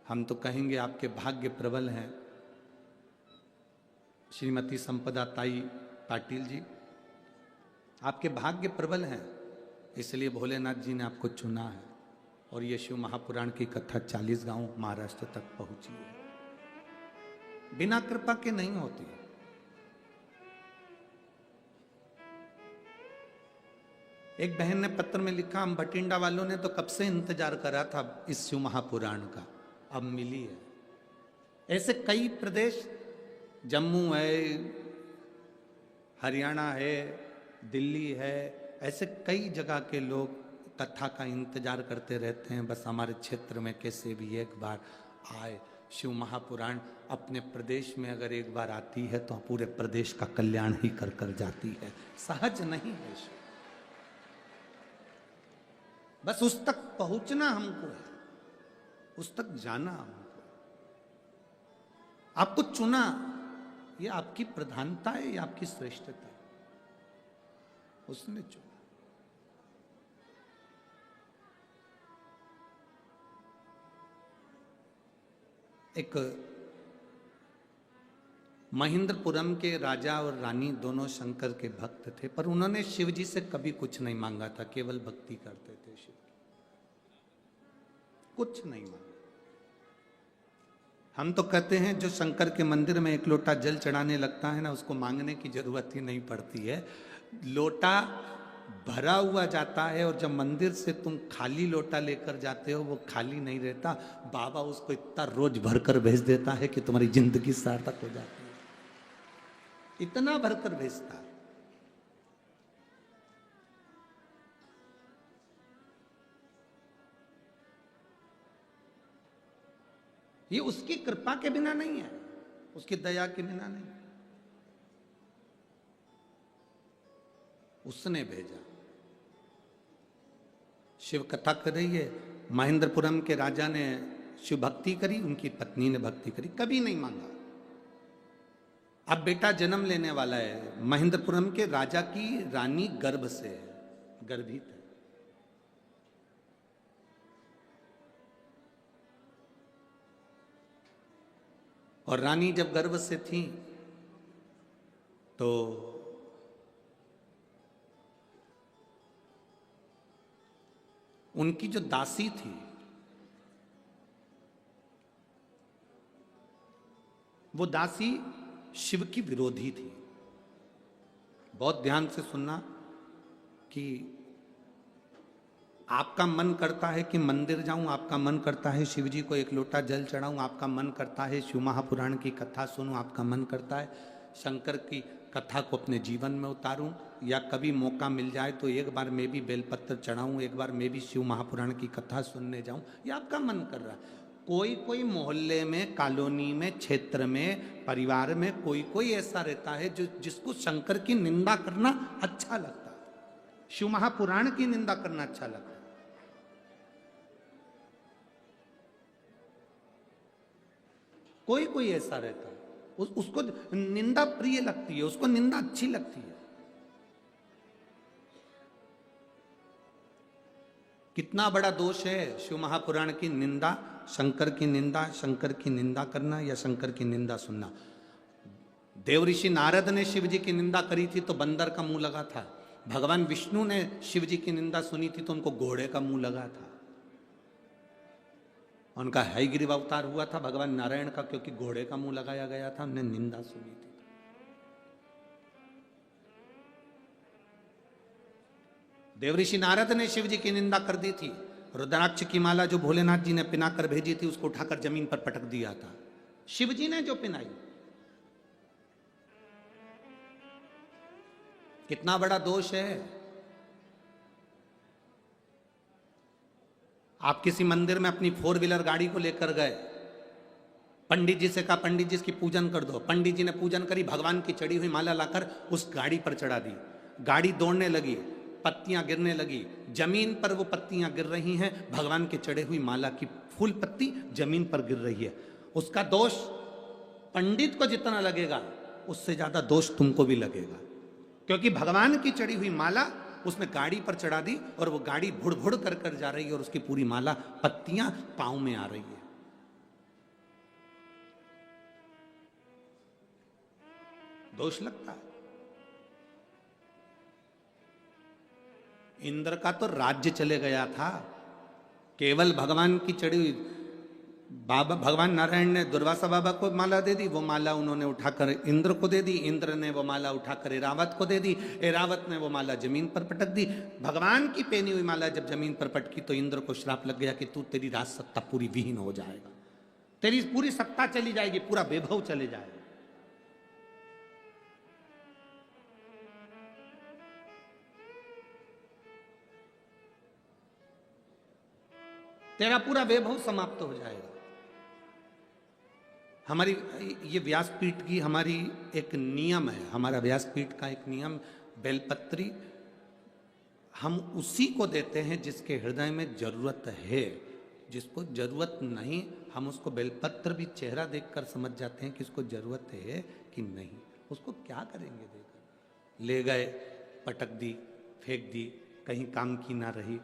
हम तो कहेंगे आपके भाग्य प्रबल हैं। श्रीमती संपदा ताई पाटिल जी, आपके भाग्य प्रबल हैं, इसलिए भोलेनाथ जी ने आपको चुना है और ये शिव महापुराण की कथा 40 गांव महाराष्ट्र तक पहुंची है। बिना कृपा के नहीं होती। एक बहन ने पत्र में लिखा, हम भटिंडा वालों ने तो कब से इंतजार करा था इस शिव महापुराण का, अब मिली है। ऐसे कई प्रदेश, जम्मू है, हरियाणा है, दिल्ली है, ऐसे कई जगह के लोग कथा का इंतजार करते रहते हैं, बस हमारे क्षेत्र में कैसे भी एक बार आए। शिव महापुराण अपने प्रदेश में अगर एक बार आती है तो पूरे प्रदेश का कल्याण ही कर कर जाती है, सहज नहीं है। बस उस तक पहुंचना हमको है, उस तक जाना हमको। आपको चुना, ये आपकी प्रधानता है या आपकी श्रेष्ठता है? उसने चुना। एक महेंद्रपुरम के राजा और रानी दोनों शंकर के भक्त थे, पर उन्होंने शिव जी से कभी कुछ नहीं मांगा था, केवल भक्ति करते थे शिव की, कुछ नहीं मांगा। हम तो कहते हैं जो शंकर के मंदिर में एक लोटा जल चढ़ाने लगता है ना, उसको मांगने की जरूरत ही नहीं पड़ती है, लोटा भरा हुआ जाता है। और जब मंदिर से तुम खाली लोटा लेकर जाते हो, वो खाली नहीं रहता, बाबा उसको इतना रोज भरकर भेज देता है कि तुम्हारी जिंदगी सार्थक हो जाती है, इतना भरकर भेजता। ये उसकी कृपा के बिना नहीं है, उसकी दया के बिना नहीं, उसने भेजा। शिव कथा कर रही है, महेंद्रपुरम के राजा ने शिव भक्ति करी, उनकी पत्नी ने भक्ति करी, कभी नहीं मांगा। अब बेटा जन्म लेने वाला है। महेंद्रपुरम के राजा की रानी गर्भ से है, गर्भित है। और रानी जब गर्भ से थी तो उनकी जो दासी थी वो दासी शिव की विरोधी थी। बहुत ध्यान से सुनना कि आपका मन करता है कि मंदिर जाऊं, आपका मन करता है शिव जी को एक लोटा जल चढ़ाऊं, आपका मन करता है शिव महापुराण की कथा सुनूं, आपका मन करता है शंकर की कथा को अपने जीवन में उतारूं, या कभी मौका मिल जाए तो एक बार मैं भी बेलपत्र चढ़ाऊं, एक बार मैं भी शिव महापुराण की कथा सुनने जाऊं, ये आपका मन कर रहा है। कोई कोई मोहल्ले में, कॉलोनी में, क्षेत्र में, परिवार में कोई कोई ऐसा रहता है जो जिसको शंकर की निंदा करना अच्छा लगता है, शिव महापुराण की निंदा करना अच्छा लगता है। कोई कोई ऐसा रहता है उसको निंदा प्रिय लगती है, उसको निंदा अच्छी लगती है। कितना बड़ा दोष है शिव महापुराण की निंदा, शंकर की निंदा, शंकर की निंदा करना या शंकर की निंदा सुनना। देव ऋषि नारद ने शिव जी की निंदा करी थी तो बंदर का मुंह लगा था। भगवान विष्णु ने शिव जी की निंदा सुनी थी तो उनको घोड़े का मुंह लगा था। उनका हयग्रीव अवतार हुआ था भगवान नारायण का, क्योंकि घोड़े का मुंह लगाया गया था, उन्हें निंदा सुनी थी। देवऋषि नारद ने शिव जी की निंदा कर दी थी। रुद्राक्ष की माला जो भोलेनाथ जी ने पिनाकर भेजी थी उसको उठाकर जमीन पर पटक दिया था, शिव जी ने जो पिनाई। कितना बड़ा दोष है। आप किसी मंदिर में अपनी 4 व्हीलर गाड़ी को लेकर गए, पंडित जी से कहा पंडित जी इसकी पूजन कर दो, पंडित जी ने पूजन करी, भगवान की चढ़ी हुई माला लाकर उस गाड़ी पर चढ़ा दी, गाड़ी दौड़ने लगी, पत्तियां गिरने लगी, जमीन पर वो पत्तियां गिर रही हैं, भगवान के चढ़े हुई माला की फूल पत्ती जमीन पर गिर रही है। उसका दोष पंडित को जितना लगेगा उससे ज्यादा दोष तुमको भी लगेगा, क्योंकि भगवान की चढ़ी हुई माला उसने गाड़ी पर चढ़ा दी और वो गाड़ी भुड़ भुड़ कर कर जा रही है और उसकी पूरी माला पत्तियां पांव में आ रही है। दोष लगता है। इंद्र का तो राज्य चले गया था, केवल भगवान की चढ़ी हुई बाबा भगवान नारायण ने दुर्वासा बाबा को माला दे दी, वो माला उन्होंने उठाकर इंद्र को दे दी, इंद्र ने वो माला उठाकर एरावत को दे दी, एरावत ने वो माला जमीन पर पटक दी। भगवान की पहनी हुई माला जब जमीन पर पटकी तो इंद्र को श्राप लग गया कि तू तेरी राज सत्ता पूरी विहीन हो जाएगा, तेरी पूरी सत्ता चली जाएगी, पूरा वैभव चले जाएगा। तेरा पूरा वैभव समाप्त हो जाएगा। हमारी ये व्यासपीठ की हमारी एक नियम है, हमारा व्यासपीठ का एक नियम, बेलपत्री हम उसी को देते हैं जिसके हृदय में जरूरत है। जिसको जरूरत नहीं हम उसको बेलपत्र भी चेहरा देखकर समझ जाते हैं कि इसको जरूरत है कि नहीं। उसको क्या करेंगे देकर, ले गए पटक दी, फेंक दी, कहीं काम की ना रही।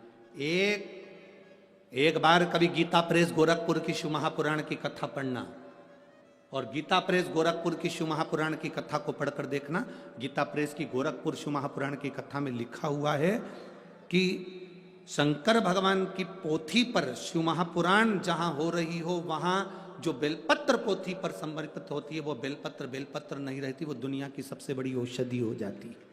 एक बार कभी गीता प्रेस गोरखपुर की शिव महापुराण की कथा पढ़ना, और गीता प्रेस गोरखपुर की शिव महापुराण की कथा को पढ़कर देखना। गीता प्रेस की गोरखपुर शिव महापुराण की कथा में लिखा हुआ है कि शंकर भगवान की पोथी पर शिव महापुराण जहां हो रही हो वहां जो बेलपत्र पोथी पर समर्पित होती है वो बेलपत्र नहीं रहती, वो दुनिया की सबसे बड़ी औषधि हो जाती है।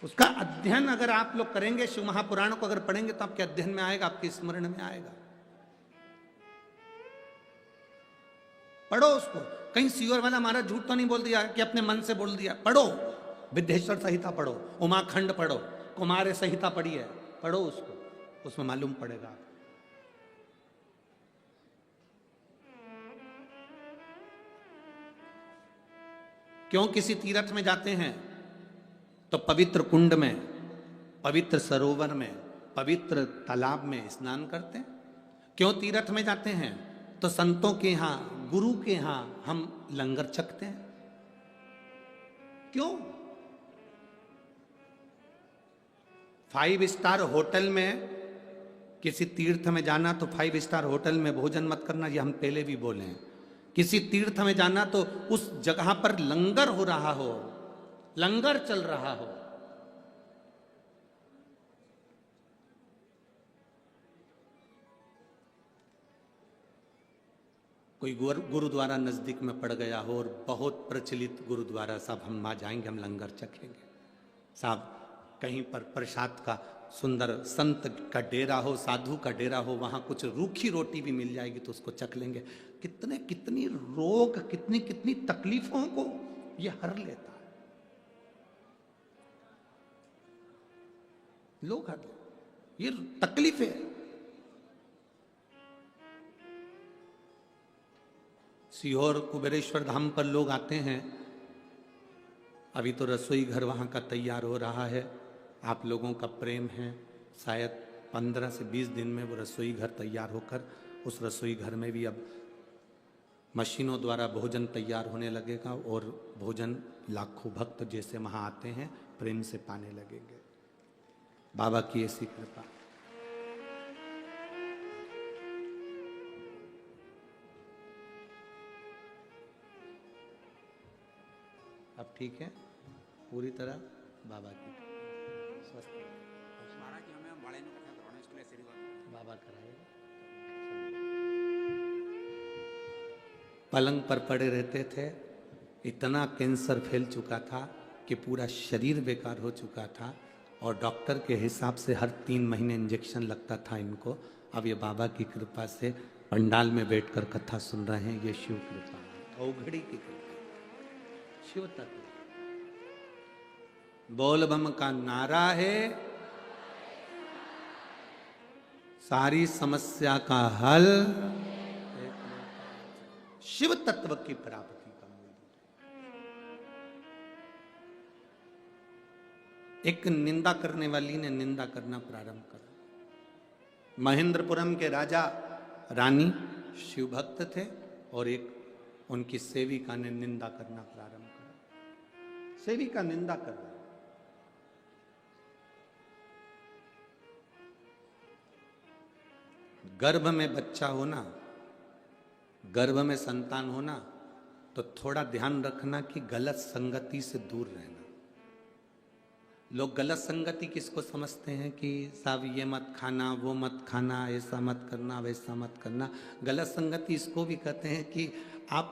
उसका अध्ययन अगर आप लोग करेंगे, शिव महापुराण को अगर पढ़ेंगे तो आपके अध्ययन में आएगा, आपके स्मरण में आएगा। पढ़ो उसको। कहीं सीवर वाला महाराज झूठ तो नहीं बोल दिया कि अपने मन से बोल दिया। पढ़ो, विद्येश्वर संहिता पढ़ो, उमाखंड पढ़ो, कुमार संहिता पढ़ी है, पढ़ो उसको, उसमें मालूम पड़ेगा। क्यों किसी तीर्थ में जाते हैं तो पवित्र कुंड में, पवित्र सरोवर में, पवित्र तालाब में स्नान करते हैं? क्यों तीर्थ में जाते हैं तो संतों के यहाँ गुरु के यहां हम लंगर चखते हैं? क्यों? 5 स्टार होटल में, किसी तीर्थ में जाना तो 5 स्टार होटल में भोजन मत करना, ये हम पहले भी बोले हैं। किसी तीर्थ में जाना तो उस जगह पर लंगर हो रहा हो, लंगर चल रहा हो। कोई गुरुद्वारा नजदीक में पड़ गया हो और बहुत प्रचलित गुरुद्वारा, साहब हम वहां जाएंगे, हम लंगर चखेंगे। साहब कहीं पर प्रसाद का सुंदर संत का डेरा हो, साधु का डेरा हो, वहां कुछ रूखी रोटी भी मिल जाएगी तो उसको चख लेंगे। कितनी रोग, कितनी तकलीफों को ये हर लेता है। लोग हर लेते, ये तकलीफें। सीहोर कुबेरेश्वर धाम पर लोग आते हैं, अभी तो रसोई घर वहाँ का तैयार हो रहा है। आप लोगों का प्रेम है, शायद 15 से 20 दिन में वो रसोई घर तैयार होकर, उस रसोई घर में भी अब मशीनों द्वारा भोजन तैयार होने लगेगा और भोजन लाखों भक्त जैसे वहाँ आते हैं प्रेम से पाने लगेंगे। बाबा की ऐसी कृपा। अब ठीक है पूरी तरह बाबा की स्वस्थ बाबा कराएगा। पलंग पर पड़े रहते थे, इतना कैंसर फैल चुका था कि पूरा शरीर बेकार हो चुका था और डॉक्टर के हिसाब से हर 3 महीने इंजेक्शन लगता था इनको। अब ये बाबा की कृपा से पंडाल में बैठकर कथा सुन रहे हैं, ये शिव कृपा है, औघड़ी की कृपा, शिव तत्व। बोल बम का नारा है, सारी समस्या का हल शिव तत्व की प्राप्ति का मूल। एक निंदा करने वाली ने निंदा करना प्रारंभ करा। महेंद्रपुरम के राजा रानी शिव भक्त थे और एक उनकी सेविका ने निंदा करना प्रारंभ करा। सेविका निंदा कर रही, गर्भ में बच्चा होना, गर्भ में संतान होना, तो थोड़ा ध्यान रखना कि गलत संगति से दूर रहना। लोग गलत संगति किसको समझते हैं कि साहब ये मत खाना, वो मत खाना, ऐसा मत करना, वैसा मत करना। गलत संगति इसको भी कहते हैं कि आप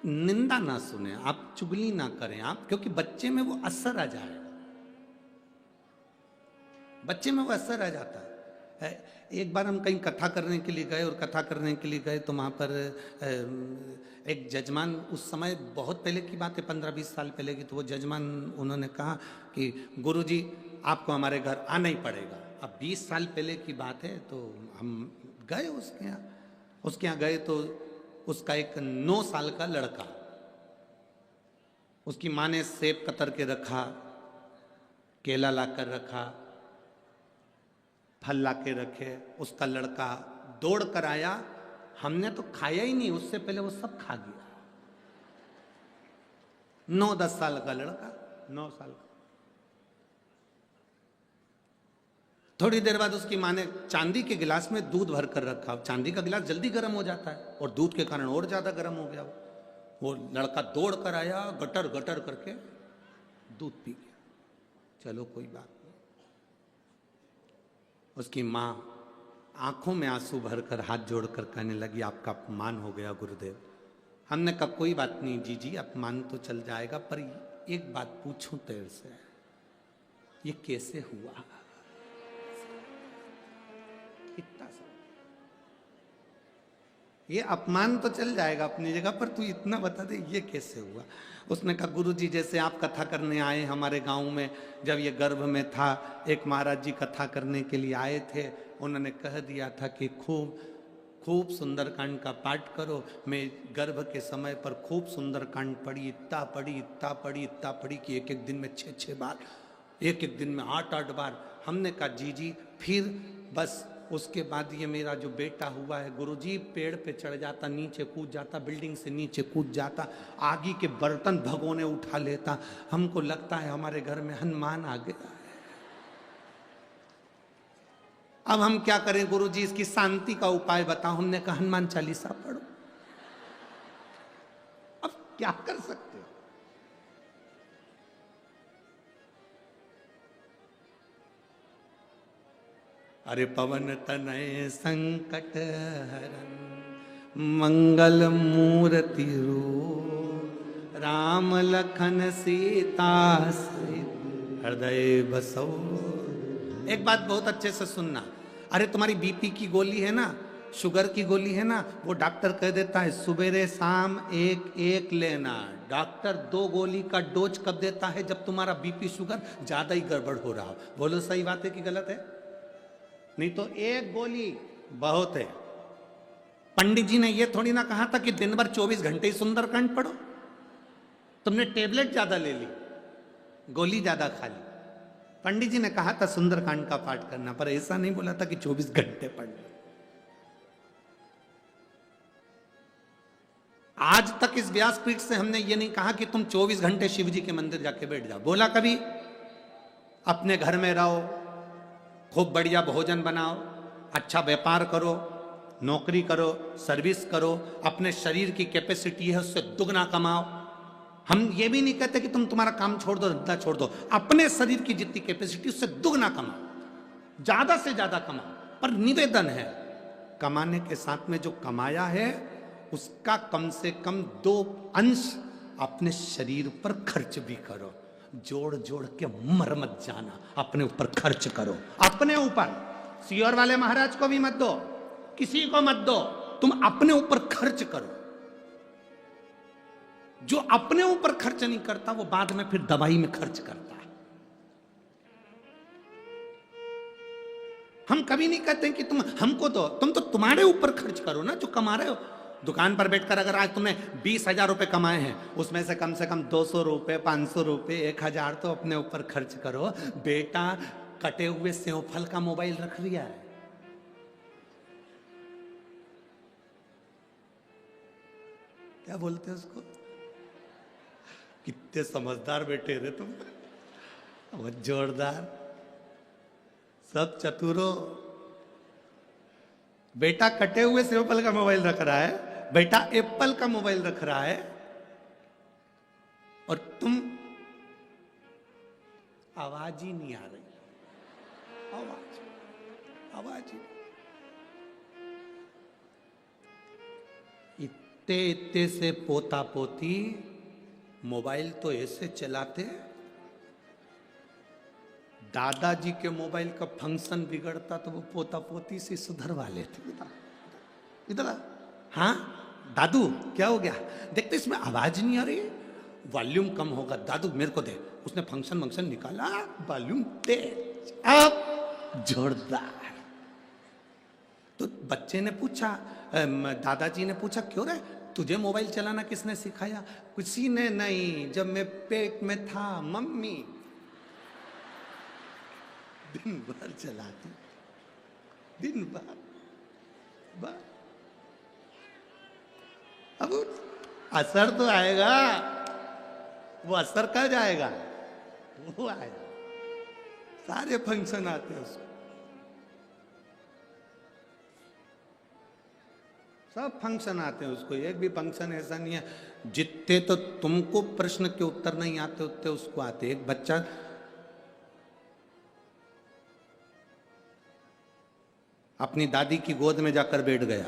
निंदा ना सुने, आप चुगली ना करें, आप, क्योंकि बच्चे में वो असर आ जाएगा, बच्चे में वो असर आ जाता है। एक बार हम कहीं कथा करने के लिए गए और कथा करने के लिए गए तो वहाँ पर एक जजमान, उस समय बहुत पहले की बात है, 15-20 साल पहले की, तो वो जजमान उन्होंने कहा कि गुरुजी आपको हमारे घर आना ही पड़ेगा। अब 20 साल पहले की बात है, तो हम गए उसके यहाँ गए तो उसका एक 9 साल का लड़का, उसकी माँ ने सेब कतर के रखा, केला ला कर रखा, फल ला के रखे, उसका लड़का दौड़ कर आया, हमने तो खाया ही नहीं, उससे पहले वो सब खा गया। 9-10 साल का लड़का, 9 साल का। थोड़ी देर बाद उसकी माँ ने चांदी के गिलास में दूध भर कर रखा। चांदी का गिलास जल्दी गर्म हो जाता है और दूध के कारण और ज्यादा गर्म हो गया। वो लड़का दौड़ कर आया, गटर गटर करके दूध पी गया। चलो कोई बात नहीं। उसकी माँ आंखों में आंसू भरकर हाथ जोड़कर कहने लगी, आपका अपमान हो गया गुरुदेव। हमने कहा कोई बात नहीं जीजी, अपमान तो चल जाएगा, पर एक बात पूछूं तेरे से, ये कैसे हुआ? इतना सा, ये अपमान तो चल जाएगा अपनी जगह, पर तू इतना बता दे ये कैसे हुआ? उसने कहा गुरुजी, जैसे आप कथा करने आए हमारे गांव में, जब ये गर्भ में था, एक महाराज जी कथा करने के लिए आए थे, उन्होंने कह दिया था कि खूब सुंदरकांड का पाठ करो। मैं गर्भ के समय पर खूब सुंदरकांड पढ़ी, इतना पढ़ी कि एक दिन में 6-6 बार, एक दिन में 8-8 बार। हमने कहा जी फिर बस उसके बाद ये मेरा जो बेटा हुआ है गुरुजी, पेड़ पे चढ़ जाता, नीचे कूद जाता, बिल्डिंग से नीचे कूद जाता, आगे के बर्तन भगोने उठा लेता। हमको लगता है हमारे घर में हनुमान आ गया है। अब हम क्या करें गुरुजी, इसकी शांति का उपाय बताओ। हमने कहा हनुमान चालीसा पढ़ो। अब क्या कर सकते हो? अरे पवन तनय संकट हरन, मंगल मूर्ति रूप, राम लखन सीता सहित हृदय बसो। एक बात बहुत अच्छे से सुनना। अरे तुम्हारी बीपी की गोली है ना, शुगर की गोली है ना, वो डॉक्टर कह देता है सुबेरे शाम एक एक लेना। डॉक्टर 2 गोली का डोज कब देता है? जब तुम्हारा बीपी शुगर ज्यादा ही गड़बड़ हो रहा हो। बोलो सही बात है कि गलत है? नहीं तो 1 गोली बहुत है। पंडित जी ने यह थोड़ी ना कहा था कि दिन भर 24 घंटे ही सुंदरकांड पढ़ो। तुमने टेबलेट ज्यादा ले ली, गोली ज्यादा खा ली। पंडित जी ने कहा था सुंदरकांड का पाठ करना, पर ऐसा नहीं बोला था कि 24 घंटे पढ़ना। आज तक इस व्यासपीठ से हमने ये नहीं कहा कि तुम 24 घंटे शिव जी के मंदिर जाके बैठ जाओ। बोला कभी? अपने घर में रहो, खूब बढ़िया भोजन बनाओ, अच्छा व्यापार करो, नौकरी करो, सर्विस करो, अपने शरीर की कैपेसिटी है उससे दुगना कमाओ। हम ये भी नहीं कहते कि तुम तुम्हारा काम छोड़ दो, धंधा छोड़ दो। अपने शरीर की जितनी कैपेसिटी उससे दुगना कमाओ, ज्यादा से ज्यादा कमाओ। पर निवेदन है, कमाने के साथ में जो कमाया है उसका कम से कम 2 अंश अपने शरीर पर खर्च भी करो। जोड़ जोड़ के मर मत जाना, अपने ऊपर खर्च करो। अपने ऊपर, सियोर वाले महाराज को भी मत दो, किसी को मत दो, तुम अपने ऊपर खर्च करो। जो अपने ऊपर खर्च नहीं करता वो बाद में फिर दवाई में खर्च करता है। हम कभी नहीं कहते कि तुम हमको दो, तुम तो तुम्हारे ऊपर खर्च करो ना, जो कमा रहे हो। दुकान पर बैठकर अगर आज तुमने 20,000 रुपए कमाए हैं, उसमें से कम 200 रुपए, 500 रुपए, 1,000 तो अपने ऊपर खर्च करो। बेटा कटे हुए सेव फल का मोबाइल रख लिया है, क्या बोलते हैं उसको? कितने समझदार बेटे रे तुम, बहुत जोरदार, सब चतुरो। बेटा कटे हुए सेव फल का मोबाइल रख रहा है, बेटा एप्पल का मोबाइल रख रहा है, और तुम आवाज ही नहीं आ रही। आवाज ही। इतने इतने से पोता पोती मोबाइल तो ऐसे चलाते, दादाजी के मोबाइल का फंक्शन बिगड़ता तो वो पोता पोती से सुधरवा लेते। इधर हाँ दादू क्या हो गया, देखते इसमें आवाज नहीं आ रही, वॉल्यूम कम होगा। दादू मेरे को दे। उसने फंक्शन निकाला, वॉल्यूम तेज, अब जोरदार। तो बच्चे ने पूछा, दादाजी ने पूछा क्यों रे, तुझे मोबाइल चलाना किसने सिखाया? किसी ने नहीं, जब मैं पेट में था मम्मी दिन भर चलाती, दिन भर। अब असर तो आएगा, वो असर कब जाएगा? वो आएगा। सारे फंक्शन आते हैं उसको, सब फंक्शन आते हैं उसको। एक भी फंक्शन ऐसा नहीं है जितने तो तुमको प्रश्न के उत्तर नहीं आते उतने उसको आते। एक बच्चा अपनी दादी की गोद में जाकर बैठ गया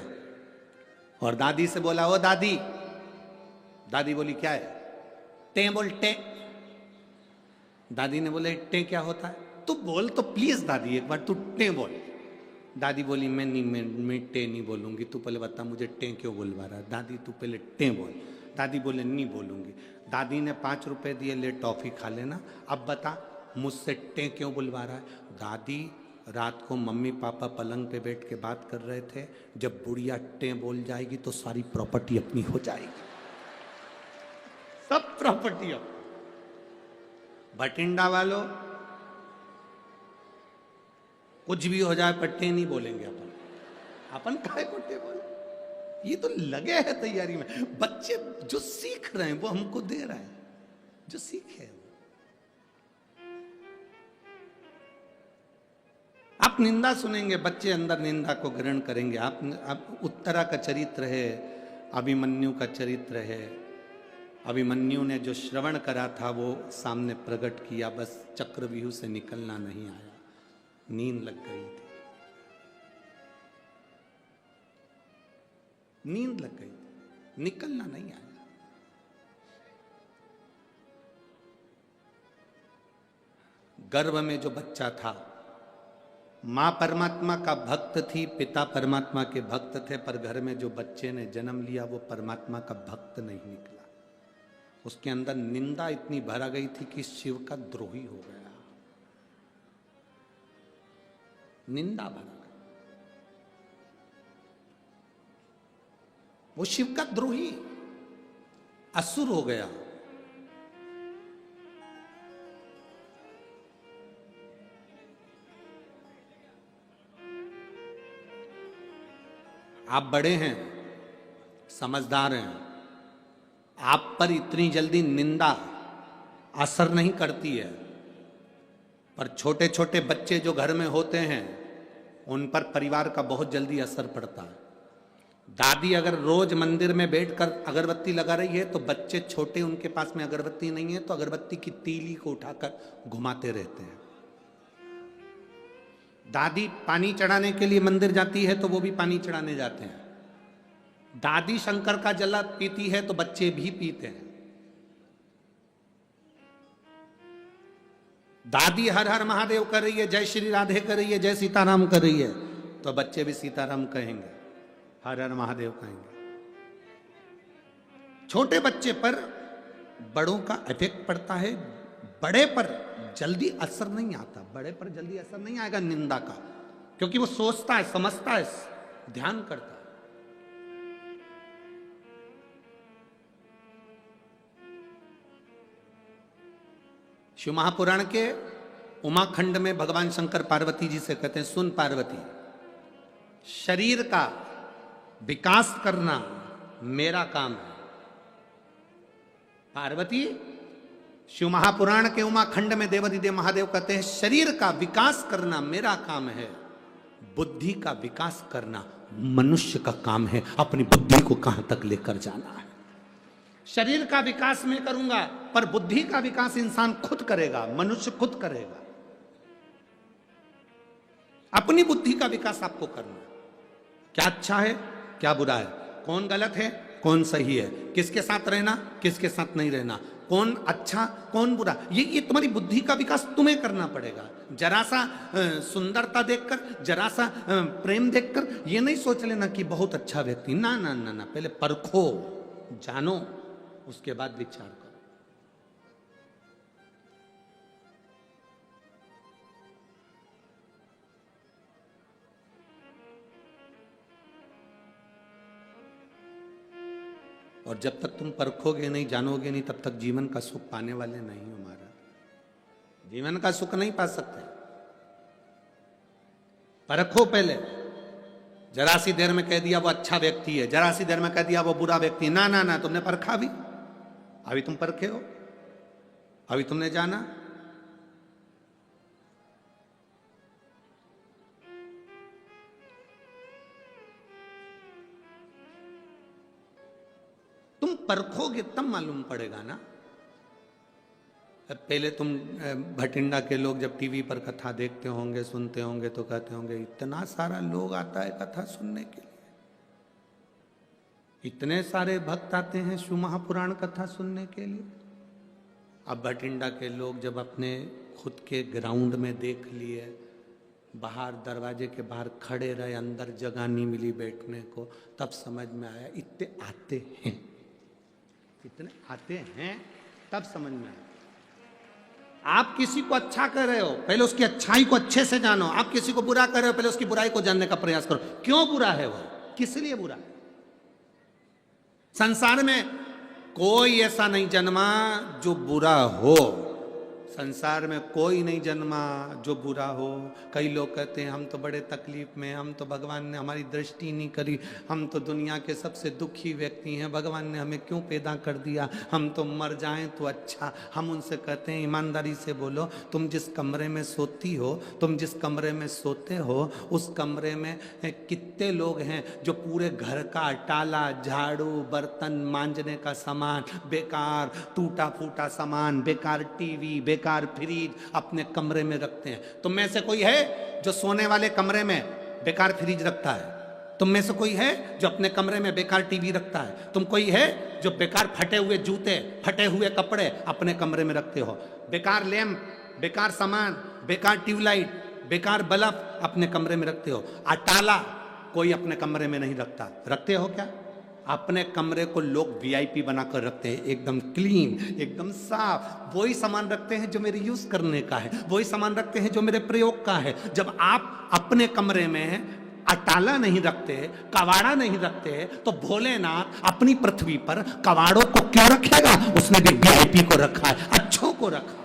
और दादी से बोला, ओ दादी। दादी बोली क्या है? टे बोल टे। दादी ने बोले टे क्या होता है? तू बोल तो प्लीज दादी, एक बार तू टे बोल। दादी बोली मैं टे नहीं बोलूंगी, तू पहले बता मुझे टे क्यों बोलवा रहा है। दादी तू पहले टे बोल। दादी बोले नहीं बोलूंगी। दादी ने 5 रुपए दिए, ले टॉफी खा लेना। अब बता मुझसे टे क्यों बुलवा रहा है? दादी रात को मम्मी पापा पलंग पे बैठ के बात कर रहे थे, जब बुढ़िया टे बोल जाएगी तो सारी प्रॉपर्टी अपनी हो जाएगी, सब प्रॉपर्टी। भटिंडा वालों, कुछ भी हो जाए पट्टे नहीं बोलेंगे अपन काहे पट्टे बोले। ये तो लगे हैं तैयारी में। बच्चे जो सीख रहे हैं वो हमको दे रहे हैं, जो सीखे। आप निंदा सुनेंगे, बच्चे अंदर निंदा को ग्रहण करेंगे। आप उत्तरा का चरित्र है, अभिमन्यु का चरित्र है। अभिमन्यु ने जो श्रवण करा था वो सामने प्रकट किया, बस चक्रव्यूह से निकलना नहीं आया, नींद लग गई थी, नींद लग गई थी, निकलना नहीं आया। गर्भ में जो बच्चा था, मां परमात्मा का भक्त थी, पिता परमात्मा के भक्त थे, पर घर में जो बच्चे ने जन्म लिया वो परमात्मा का भक्त नहीं निकला। उसके अंदर निंदा इतनी भरा गई थी कि शिव का द्रोही हो गया। निंदा भरा गई, वो शिव का द्रोही, असुर हो गया। आप बड़े हैं, समझदार हैं, आप पर इतनी जल्दी निंदा असर नहीं करती है, पर छोटे छोटे बच्चे जो घर में होते हैं उन पर परिवार का बहुत जल्दी असर पड़ता है। दादी अगर रोज मंदिर में बैठकर अगरबत्ती लगा रही है तो बच्चे छोटे, उनके पास में अगरबत्ती नहीं है तो अगरबत्ती की तीली को उठाकर घुमाते रहते हैं। दादी पानी चढ़ाने के लिए मंदिर जाती है तो वो भी पानी चढ़ाने जाते हैं। दादी शंकर का जल पीती है तो बच्चे भी पीते हैं। दादी हर हर महादेव कर रही है, जय श्री राधे कर रही है, जय सीताराम कर रही है, तो बच्चे भी सीताराम कहेंगे, हर हर महादेव कहेंगे। छोटे बच्चे पर बड़ों का इफेक्ट पड़ता है, बड़े पर जल्दी असर नहीं आता। बड़े पर जल्दी असर नहीं आएगा निंदा का, क्योंकि वो सोचता है, समझता है, ध्यान करता है। शिव महापुराण के उमाखंड में भगवान शंकर पार्वती जी से कहते हैं, सुन पार्वती, शरीर का विकास करना मेरा काम है। पार्वती, शिव महापुराण के उमाखंड में देवाधिदेव महादेव कहते हैं, शरीर का विकास करना मेरा काम है, बुद्धि का विकास करना मनुष्य का काम है। अपनी बुद्धि को कहां तक लेकर जाना है। शरीर का विकास मैं करूंगा, पर बुद्धि का विकास इंसान खुद करेगा, मनुष्य खुद करेगा। अपनी बुद्धि का विकास आपको करना, क्या अच्छा है क्या बुरा है, कौन गलत है कौन सही है, किसके साथ रहना किसके साथ नहीं रहना, कौन अच्छा कौन बुरा, ये तुम्हारी बुद्धि का विकास तुम्हें करना पड़ेगा। जरा सा सुंदरता देखकर, जरा सा प्रेम देखकर ये नहीं सोच लेना कि बहुत अच्छा व्यक्ति, ना ना ना ना, पहले परखो, जानो, उसके बाद विचार करो। और जब तक तुम परखोगे नहीं, जानोगे नहीं, तब तक जीवन का सुख पाने वाले नहीं हो। महाराज, जीवन का सुख नहीं पा सकते। परखो पहले। जरा सी देर में कह दिया वो अच्छा व्यक्ति है, जरा सी देर में कह दिया वो बुरा व्यक्ति, ना ना ना, तुमने परखा भी? अभी तुम परखे हो? अभी तुमने जाना? तुम परखोगे तब मालूम पड़ेगा ना। पहले तुम भटिंडा के लोग जब टीवी पर कथा देखते होंगे, सुनते होंगे, तो कहते होंगे इतना सारा लोग आता है कथा सुनने के लिए, इतने सारे भक्त आते हैं शिव महापुराण कथा सुनने के लिए। अब भटिंडा के लोग जब अपने खुद के ग्राउंड में देख लिए, बाहर दरवाजे के बाहर खड़े रहे, अंदर जगह नहीं मिली बैठने को, तब समझ में आया इतने आते हैं, इतने आते हैं, तब समझ में आया। आप किसी को अच्छा कर रहे हो, पहले उसकी अच्छाई को अच्छे से जानो। आप किसी को बुरा कर रहे हो, पहले उसकी बुराई को जानने का प्रयास करो। क्यों बुरा है वो, किस लिए बुरा है? संसार में कोई ऐसा नहीं जन्मा जो बुरा हो, संसार में कोई नहीं जन्मा जो बुरा हो। कई लोग कहते हैं हम तो बड़े तकलीफ में, हम तो भगवान ने हमारी दृष्टि नहीं करी, हम तो दुनिया के सबसे दुखी व्यक्ति हैं, भगवान ने हमें क्यों पैदा कर दिया, हम तो मर जाएं तो अच्छा। हम उनसे कहते हैं ईमानदारी से बोलो, तुम जिस कमरे में सोती हो, तुम जिस कमरे में सोते हो, उस कमरे में कितने लोग हैं जो पूरे घर का टाला, झाड़ू, बर्तन मांजने का सामान, बेकार टूटा फूटा सामान, बेकार टीवी, बेकार फ्रिज अपने कमरे में रखते हैं। तुम में से कोई है जो सोने वाले कमरे में बेकार फ्रिज रखता है? तुम में से कोई है जो अपने कमरे में बेकार टीवी रखता है? तुम कोई है जो बेकार फटे हुए जूते, फटे हुए कपड़े अपने कमरे में रखते हो? बेकार लैंप, बेकार सामान, बेकार ट्यूबलाइट, बेकार बल्ब अपने कमरे में रखते हो। अटाला कोई अपने कमरे में नहीं रखता। रखते हो क्या? अपने कमरे को लोग वीआईपी बनाकर रखते हैं, एकदम क्लीन, एकदम साफ। वही सामान रखते हैं जो मेरे यूज करने का है, वही सामान रखते हैं जो मेरे प्रयोग का है। जब आप अपने कमरे में अटाला नहीं रखते, कवाड़ा नहीं रखते, तो भोलेनाथ अपनी पृथ्वी पर कवाड़ों को क्यों रखेगा? उसने भी वीआईपी को रखा है, अच्छों को रखा।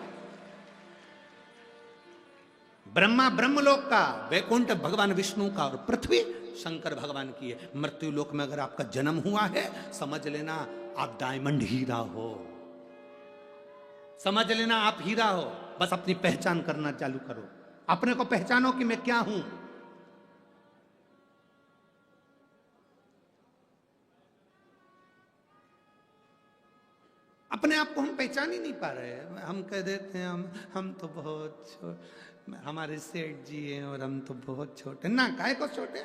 ब्रह्मा ब्रह्मलोक का, वैकुंठ भगवान विष्णु का, और पृथ्वी शंकर भगवान की है। मृत्यु लोक में अगर आपका जन्म हुआ है, समझ लेना आप डायमंड हीरा हो, समझ लेना आप हीरा हो। बस अपनी पहचान करना चालू करो, अपने को पहचानो कि मैं क्या हूं। अपने आप को हम पहचान ही नहीं पा रहे हैं। हम कह देते हैं हम तो बहुत हमारे सेठ जी हैं और हम तो बहुत छोटे। ना, काहे को छोटे?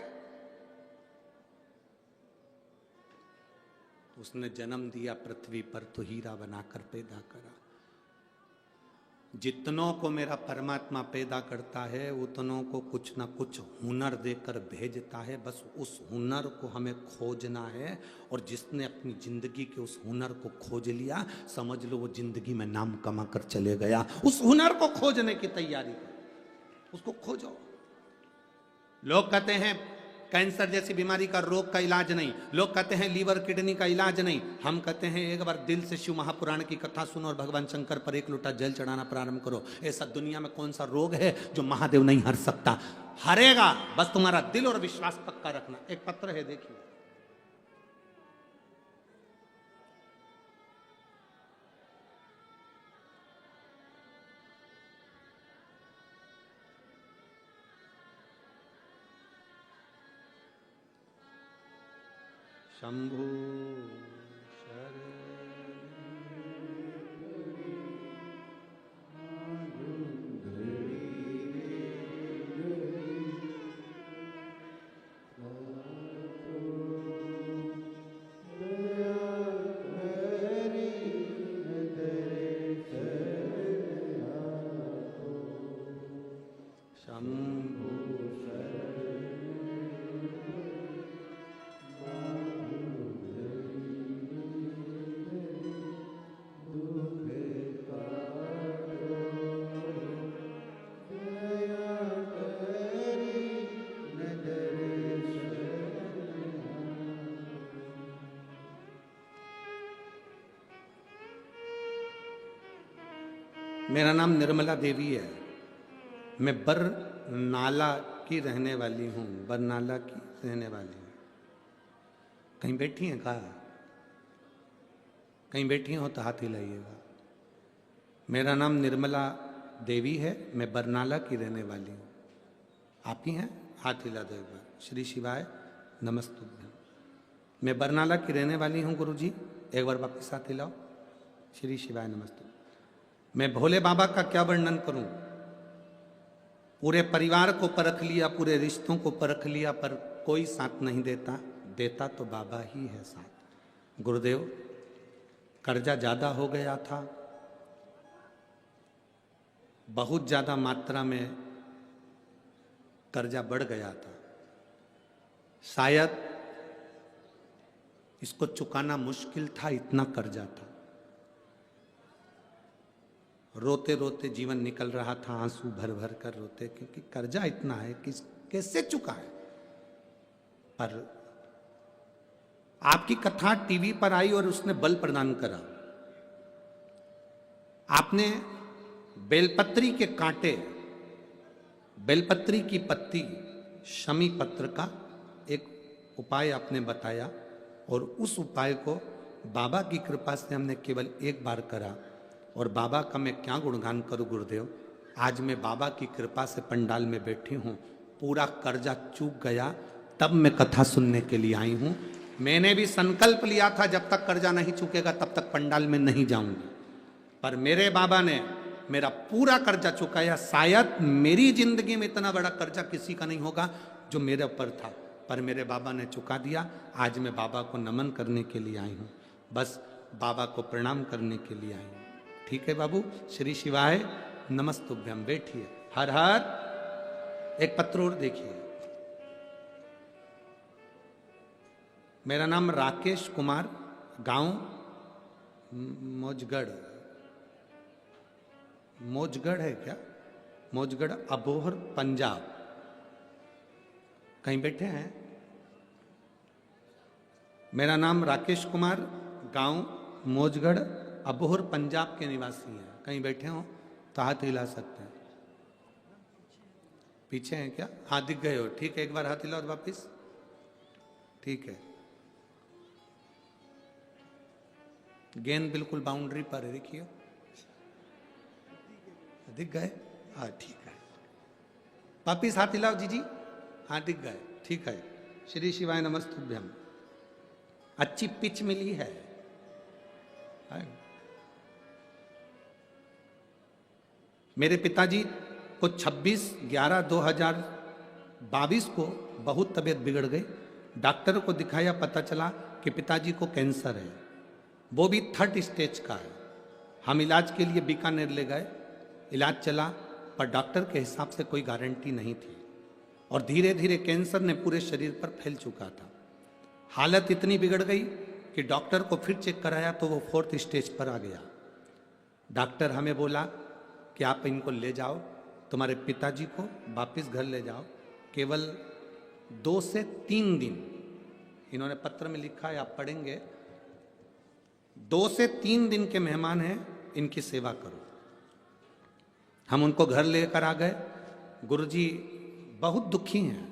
उसने जन्म दिया पृथ्वी पर तो हीरा बनाकर पैदा करा। जितनों को मेरा परमात्मा पैदा करता है उतनों को कुछ ना कुछ हुनर देकर भेजता है। बस उस हुनर को हमें खोजना है, और जिसने अपनी जिंदगी के उस हुनर को खोज लिया, समझ लो वो जिंदगी में नाम कमा कर चले गया। उस हुनर को खोजने की तैयारी करो, उसको खोजो। लोग कहते हैं कैंसर जैसी बीमारी का रोग का इलाज नहीं, लोग कहते हैं लीवर किडनी का इलाज नहीं। हम कहते हैं एक बार दिल से शिव महापुराण की कथा सुनो और भगवान शंकर पर एक लोटा जल चढ़ाना प्रारंभ करो। ऐसा दुनिया में कौन सा रोग है जो महादेव नहीं हर सकता? हरेगा, बस तुम्हारा दिल और विश्वास पक्का रखना। एक पत्र है, देखिए। शंभु मेरा नाम निर्मला देवी है। मैं बरनाला की रहने वाली हूँ, बरनाला की रहने वाली हूँ। कहीं बैठी हैं? कहा कहीं बैठी हो तो हाथ हिलाइएगा। मेरा नाम निर्मला देवी है, मैं बरनाला की रहने वाली हूँ। आप ही हैं? हाथ हिला दो एक बार। श्री शिवाय नमस्तुभ्यम। मैं बरनाला की रहने वाली हूँ गुरुजी, एक बार वापस हाथ हिलाओ। श्री शिवाय नमस्तुभ्यम। मैं भोले बाबा का क्या वर्णन करूं? पूरे परिवार को परख लिया, पूरे रिश्तों को परख लिया, पर कोई साथ नहीं देता। देता तो बाबा ही है साथ। गुरुदेव, कर्जा ज्यादा हो गया था, बहुत ज्यादा मात्रा में कर्जा बढ़ गया था। शायद इसको चुकाना मुश्किल था, इतना कर्जा था। रोते रोते जीवन निकल रहा था, आंसू भर भर कर रोते, क्योंकि कर्जा इतना है कि कैसे चुका है। पर आपकी कथा टीवी पर आई और उसने बल प्रदान करा। आपने बेलपत्री के कांटे, बेलपत्री की पत्ती, शमी पत्र का एक उपाय आपने बताया, और उस उपाय को बाबा की कृपा से हमने केवल एक बार करा, और बाबा का मैं क्या गुणगान करूं गुरुदेव। आज मैं बाबा की कृपा से पंडाल में बैठी हूं, पूरा कर्जा चूक गया, तब मैं कथा सुनने के लिए आई हूं। मैंने भी संकल्प लिया था जब तक कर्जा नहीं चुकेगा तब तक पंडाल में नहीं जाऊंगी, पर मेरे बाबा ने मेरा पूरा कर्जा चुकाया। शायद मेरी जिंदगी में इतना बड़ा कर्जा किसी का नहीं होगा जो मेरे ऊपर था, पर मेरे बाबा ने चुका दिया। आज मैं बाबा को नमन करने के लिए आई हूँ, बस बाबा को प्रणाम करने के लिए आई हूँ। ठीक है बाबू, श्री शिवाय नमस्तुभ्यम। बैठिए। हर हर। एक पत्र और देखिए। मेरा नाम राकेश कुमार, गांव मौजगढ़, मौजगढ़ है क्या? मौजगढ़, अबोहर, पंजाब। कहीं बैठे हैं? मेरा नाम राकेश कुमार, गांव मौजगढ़, अबोहर, पंजाब के निवासी हैं। कहीं बैठे हो तो हाथ हिला सकते हैं। पीछे हैं क्या? हाँ, दिख गए हो। ठीक है, एक बार हाथ हिलाओ वापिस। ठीक है, गेंद बिल्कुल बाउंड्री पर है, देखिए। दिख गए? हाँ, ठीक है। वापिस हाथ हिलाओ जी जी। हाँ, दिख गए। ठीक है। श्री शिवाय नमस्तुभ्यम। अच्छी पिच मिली है। मेरे पिताजी को 26/11/2022 को बहुत तबीयत बिगड़ गई। डॉक्टर को दिखाया, पता चला कि पिताजी को कैंसर है, वो भी 3rd स्टेज का है। हम इलाज के लिए बीकानेर ले गए, इलाज चला, पर डॉक्टर के हिसाब से कोई गारंटी नहीं थी, और धीरे धीरे कैंसर ने पूरे शरीर पर फैल चुका था। हालत इतनी बिगड़ गई कि डॉक्टर को फिर चेक कराया तो वो 4th स्टेज पर आ गया। डॉक्टर हमें बोला कि आप इनको ले जाओ, तुम्हारे पिताजी को वापस घर ले जाओ, केवल 2 से 3 दिन, इन्होंने पत्र में लिखा है, आप पढ़ेंगे, 2 से 3 दिन के मेहमान हैं, इनकी सेवा करो। हम उनको घर लेकर आ गए। गुरुजी बहुत दुखी हैं।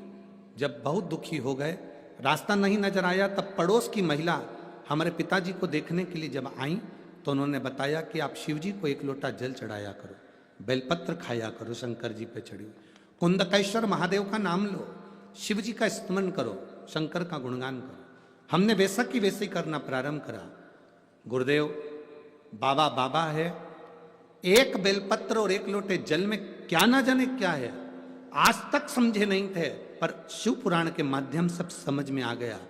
जब बहुत दुखी हो गए, रास्ता नहीं नजर आया, तब पड़ोस की महिला हमारे पिताजी को देखने के लिए जब आई तो उन्होंने बताया कि आप शिव जी को 1 लोटा जल चढ़ाया करो, बेलपत्र खाया करो, शंकर जी पे चढ़ी हुई, कुंदकेश्वर महादेव का नाम लो, शिव जी का स्मरण करो, शंकर का गुणगान करो। हमने वैसा की वैसे ही करना प्रारंभ करा। गुरुदेव, बाबा बाबा है। 1 बेलपत्र और 1 लोटे जल में क्या ना जाने क्या है, आज तक समझे नहीं थे, पर शिव पुराण के माध्यम सब समझ में आ गया।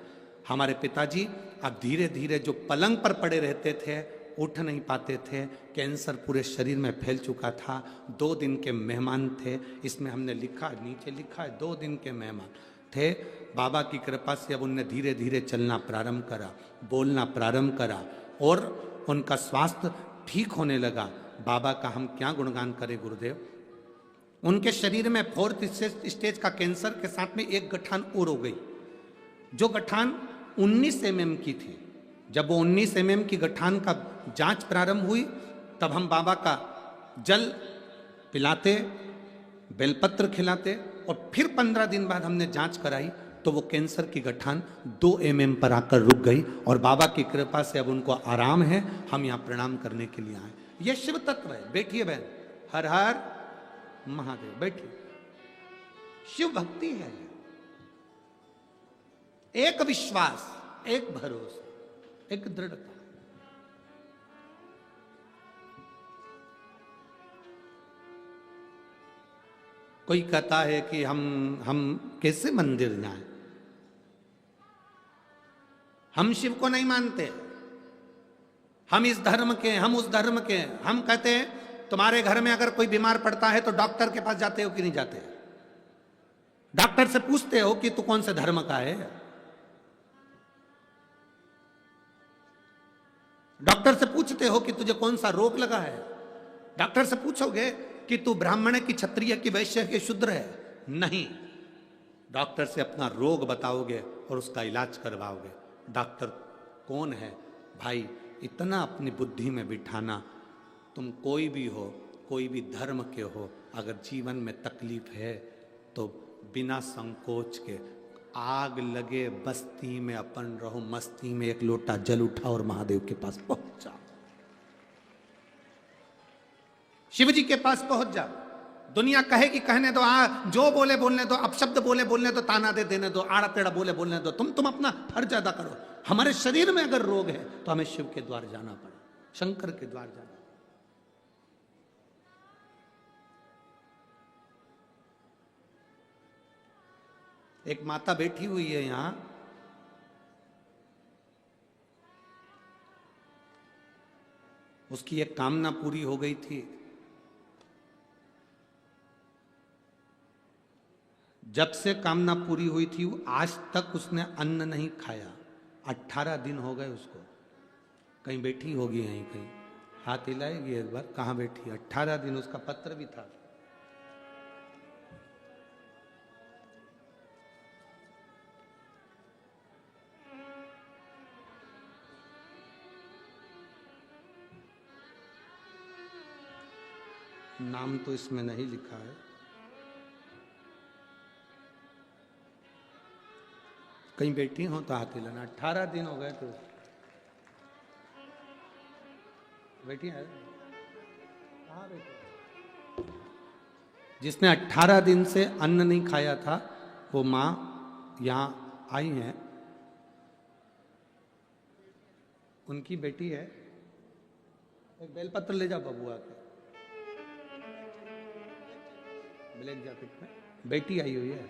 हमारे पिताजी अब धीरे धीरे जो पलंग पर पड़े रहते थे, उठ नहीं पाते थे, कैंसर पूरे शरीर में फैल चुका था। 2 दिन के मेहमान थे, इसमें हमने लिखा, नीचे लिखा है 2 दिन के मेहमान थे। बाबा की कृपा से अब उनने धीरे धीरे चलना प्रारंभ करा, बोलना प्रारंभ करा, और उनका स्वास्थ्य ठीक होने लगा। बाबा का हम क्या गुणगान करें गुरुदेव। उनके शरीर में 4th स्टेज का कैंसर के साथ में एक गठान और हो गई, जो गठान 19 mm की थी। जब वो 19 mm की गठान का जांच प्रारंभ हुई, तब हम बाबा का जल पिलाते, बेलपत्र खिलाते, और फिर 15 दिन बाद हमने जांच कराई तो वो कैंसर की गठान 2 mm पर आकर रुक गई, और बाबा की कृपा से अब उनको आराम है। हम यहाँ प्रणाम करने के लिए आए। यह शिव तत्व है। बैठिए बहन। हर हर महादेव। बैठिए। शिव भक्ति है। एक विश्वास, एक भरोसा, एक दृढ़ता। कोई कहता है कि हम कैसे मंदिर जाएं, हम शिव को नहीं मानते, हम इस धर्म के, हम उस धर्म के। हम कहते हैं तुम्हारे घर में अगर कोई बीमार पड़ता है तो डॉक्टर के पास जाते हो कि नहीं जाते? डॉक्टर से पूछते हो कि तू कौन से धर्म का है? डॉक्टर से पूछते हो कि तुझे कौन सा रोग लगा है? डॉक्टर से पूछोगे कि तू ब्राह्मण है कि क्षत्रिय की वैश्य के शूद्र है? नहीं। डॉक्टर से अपना रोग बताओगे और उसका इलाज करवाओगे। डॉक्टर कौन है भाई? इतना अपनी बुद्धि में बिठाना, तुम कोई भी हो, कोई भी धर्म के हो, अगर जीवन में तकलीफ है तो बिना संकोच के आग लगे बस्ती में अपन रहो मस्ती में, एक लोटा जल उठा और महादेव के पास पहुंच जाओ, शिव जी के पास पहुंच जाओ। दुनिया कहे कि कहने दो, जो बोले बोलने दो, अपशब्द बोले बोलने दो, ताना दे देने दो, आड़ा टेढ़ा बोले बोलने दो, तुम अपना फर्ज अदा करो। हमारे शरीर में अगर रोग है तो हमें शिव के द्वार जाना पड़े, शंकर के द्वार जाना। एक माता बैठी हुई है यहां, उसकी एक कामना पूरी हो गई थी। जब से कामना पूरी हुई थी आज तक उसने अन्न नहीं खाया, 18 दिन हो गए उसको। कहीं बैठी होगी यहीं कहीं, हाथ हिलाएगी एक बार, कहां बैठी? 18 दिन। उसका पत्र भी था। नाम तो इसमें नहीं लिखा है। कहीं बैठी हो तो हाथ हिलाना। 18 दिन हो गए तो बैठी है। कहाँ बैठी? जिसने 18 दिन से अन्न नहीं खाया था वो माँ यहाँ आई हैं, उनकी बेटी है। एक बेलपत्र ले जा बबुआ के, ब्लैक जैकेट में बेटी आई हुई है।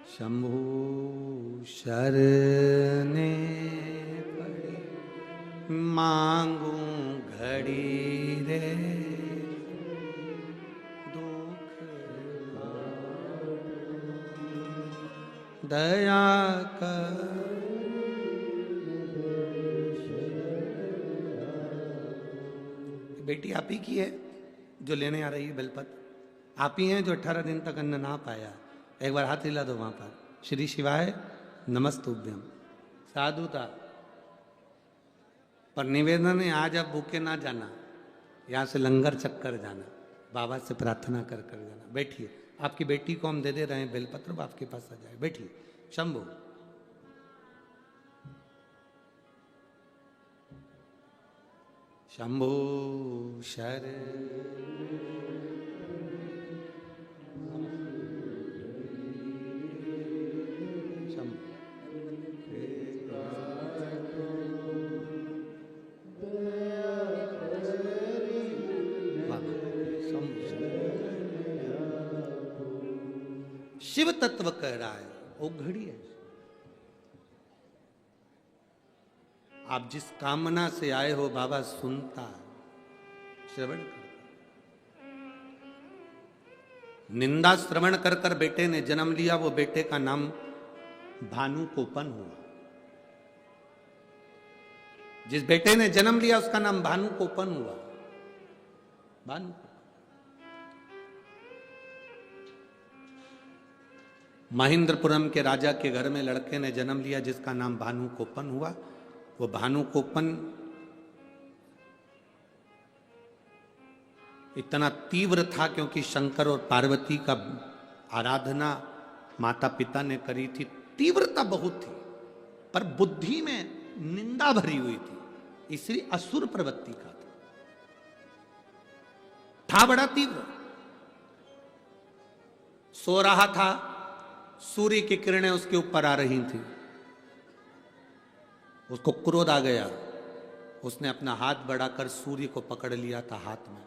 शंभु शरणे पड़ी मांगू घड़ी रे, दुख दया कर। बेटी आप ही की है जो लेने आ रही है बेलपत्र, आप ही हैं जो 18 दिन तक अन्न ना पाया। एक बार हाथ हिला दो वहां पर। श्री शिवाय नमस्तुभ्यम। साधुता पर निवेदन है, आज आप भूखे ना जाना, यहां से लंगर चक्कर जाना, बाबा से प्रार्थना कर कर जाना। बैठिए, आपकी बेटी को हम दे दे रहे हैं बेलपत्र, वो आपके पास आ जाए। बैठिए। शंभु शंभु शर शिव तत्व कह रहा है, वो घड़ी है। आप जिस कामना से आए हो बाबा सुनता है, श्रवण कर। निंदा श्रवण कर कर बेटे ने जन्म लिया, वो बेटे का नाम भानुकोपन हुआ। जिस बेटे ने जन्म लिया उसका नाम भानुकोपन हुआ। भानु महेंद्रपुरम के राजा के घर में लड़के ने जन्म लिया जिसका नाम भानुकोपन हुआ। वो भानुकोपन इतना तीव्र था क्योंकि शंकर और पार्वती का आराधना माता पिता ने करी थी। तीव्रता बहुत थी पर बुद्धि में निंदा भरी हुई थी, इसलिए असुर प्रवृत्ति का था बड़ा तीव्र। सो रहा था, सूर्य की किरणें उसके ऊपर आ रही थी, उसको क्रोध आ गया। उसने अपना हाथ बढ़ाकर सूर्य को पकड़ लिया था हाथ में,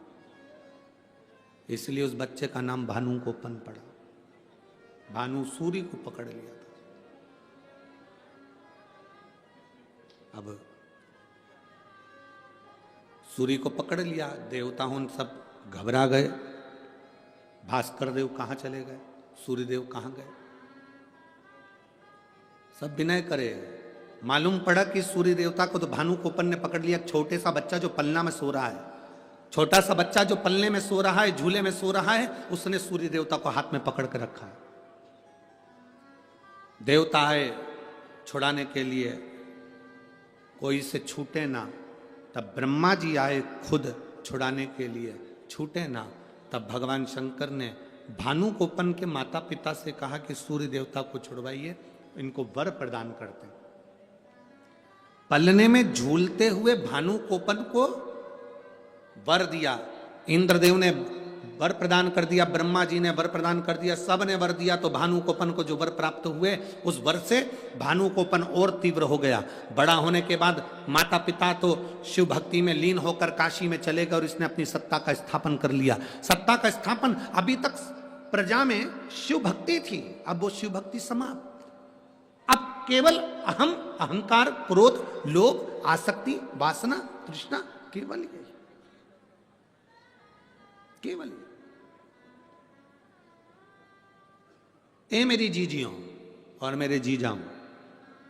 इसलिए उस बच्चे का नाम भानुकोपन पड़ा। भानु सूर्य को पकड़ लिया था। अब सूर्य को पकड़ लिया, देवताओं सब घबरा गए। भास्कर देव कहां चले गए, सूर्यदेव कहां गए, सब विनय करे। मालूम पड़ा कि सूर्य देवता को तो भानुकोपन ने पकड़ लिया। छोटे सा बच्चा जो पलना में सो रहा है, छोटा सा बच्चा जो पलने में सो रहा है, झूले में सो रहा है, उसने सूर्य देवता को हाथ में पकड़ कर रखा है। देवता है छुड़ाने के लिए, कोई से छूटे ना। तब ब्रह्मा जी आए खुद छुड़ाने के लिए, छूटे ना। तब भगवान शंकर ने भानुकोपन के माता पिता से कहा कि सूर्य देवता को छुड़वाइए, इनको वर प्रदान करते हैं। पलने में झूलते हुए भानुकोपन को वर दिया। इंद्रदेव ने वर प्रदान कर दिया, ब्रह्मा जी ने वर प्रदान कर दिया, सब ने वर दिया। तो भानुकोपन को जो वर प्राप्त हुए, उस वर से भानुकोपन और तीव्र हो गया। बड़ा होने के बाद माता पिता तो शिव भक्ति में लीन होकर काशी में चले गए और इसने अपनी सत्ता का स्थापन कर लिया। सत्ता का स्थापन, अभी तक प्रजा में शिव भक्ति थी, अब वो शिव भक्ति समाप्त। अब केवल अहम, अहंकार, क्रोध, लोभ, आसक्ति, वासना, तृष्णा, केवल ये, केवल ये। ए मेरी जीजियों और मेरे जीजाओं,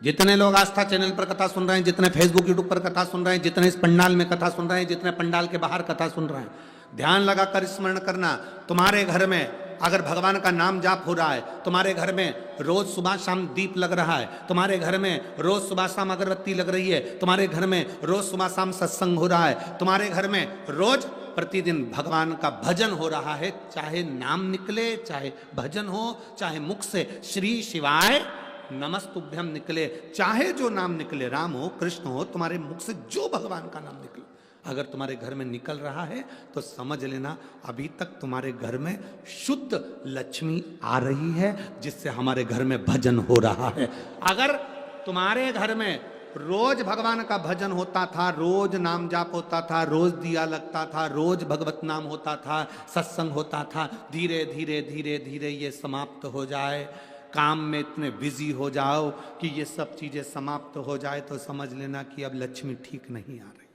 जितने लोग आस्था चैनल पर कथा सुन रहे हैं, जितने फेसबुक यूट्यूब पर कथा सुन रहे हैं, जितने इस पंडाल में कथा सुन रहे हैं, जितने पंडाल के बाहर कथा सुन रहे हैं, ध्यान लगाकर स्मरण करना। तुम्हारे घर में अगर भगवान का नाम जाप हो रहा है, तुम्हारे घर में रोज सुबह शाम दीप लग रहा है, तुम्हारे घर में रोज सुबह शाम अगरबत्ती लग रही है, तुम्हारे घर में रोज सुबह शाम सत्संग हो रहा है, तुम्हारे घर में रोज प्रतिदिन भगवान का भजन हो रहा है, चाहे नाम निकले, चाहे भजन हो, चाहे मुख से श्री शिवाय नमस्तुभ्यम निकले, चाहे जो नाम निकले, राम हो, कृष्ण हो, तुम्हारे मुख से जो भगवान का नाम निकले, अगर तुम्हारे घर में निकल रहा है तो समझ लेना अभी तक तुम्हारे घर में शुद्ध लक्ष्मी आ रही है, जिससे हमारे घर में भजन हो रहा है। अगर तुम्हारे घर में रोज भगवान का भजन होता था, रोज नाम जाप होता था, रोज दिया लगता था, रोज भगवत नाम होता था, सत्संग होता था, धीरे धीरे धीरे धीरे ये समाप्त हो जाए, काम में इतने बिजी हो जाओ कि ये सब चीजें समाप्त हो जाए, तो समझ लेना कि अब लक्ष्मी ठीक नहीं आ रही,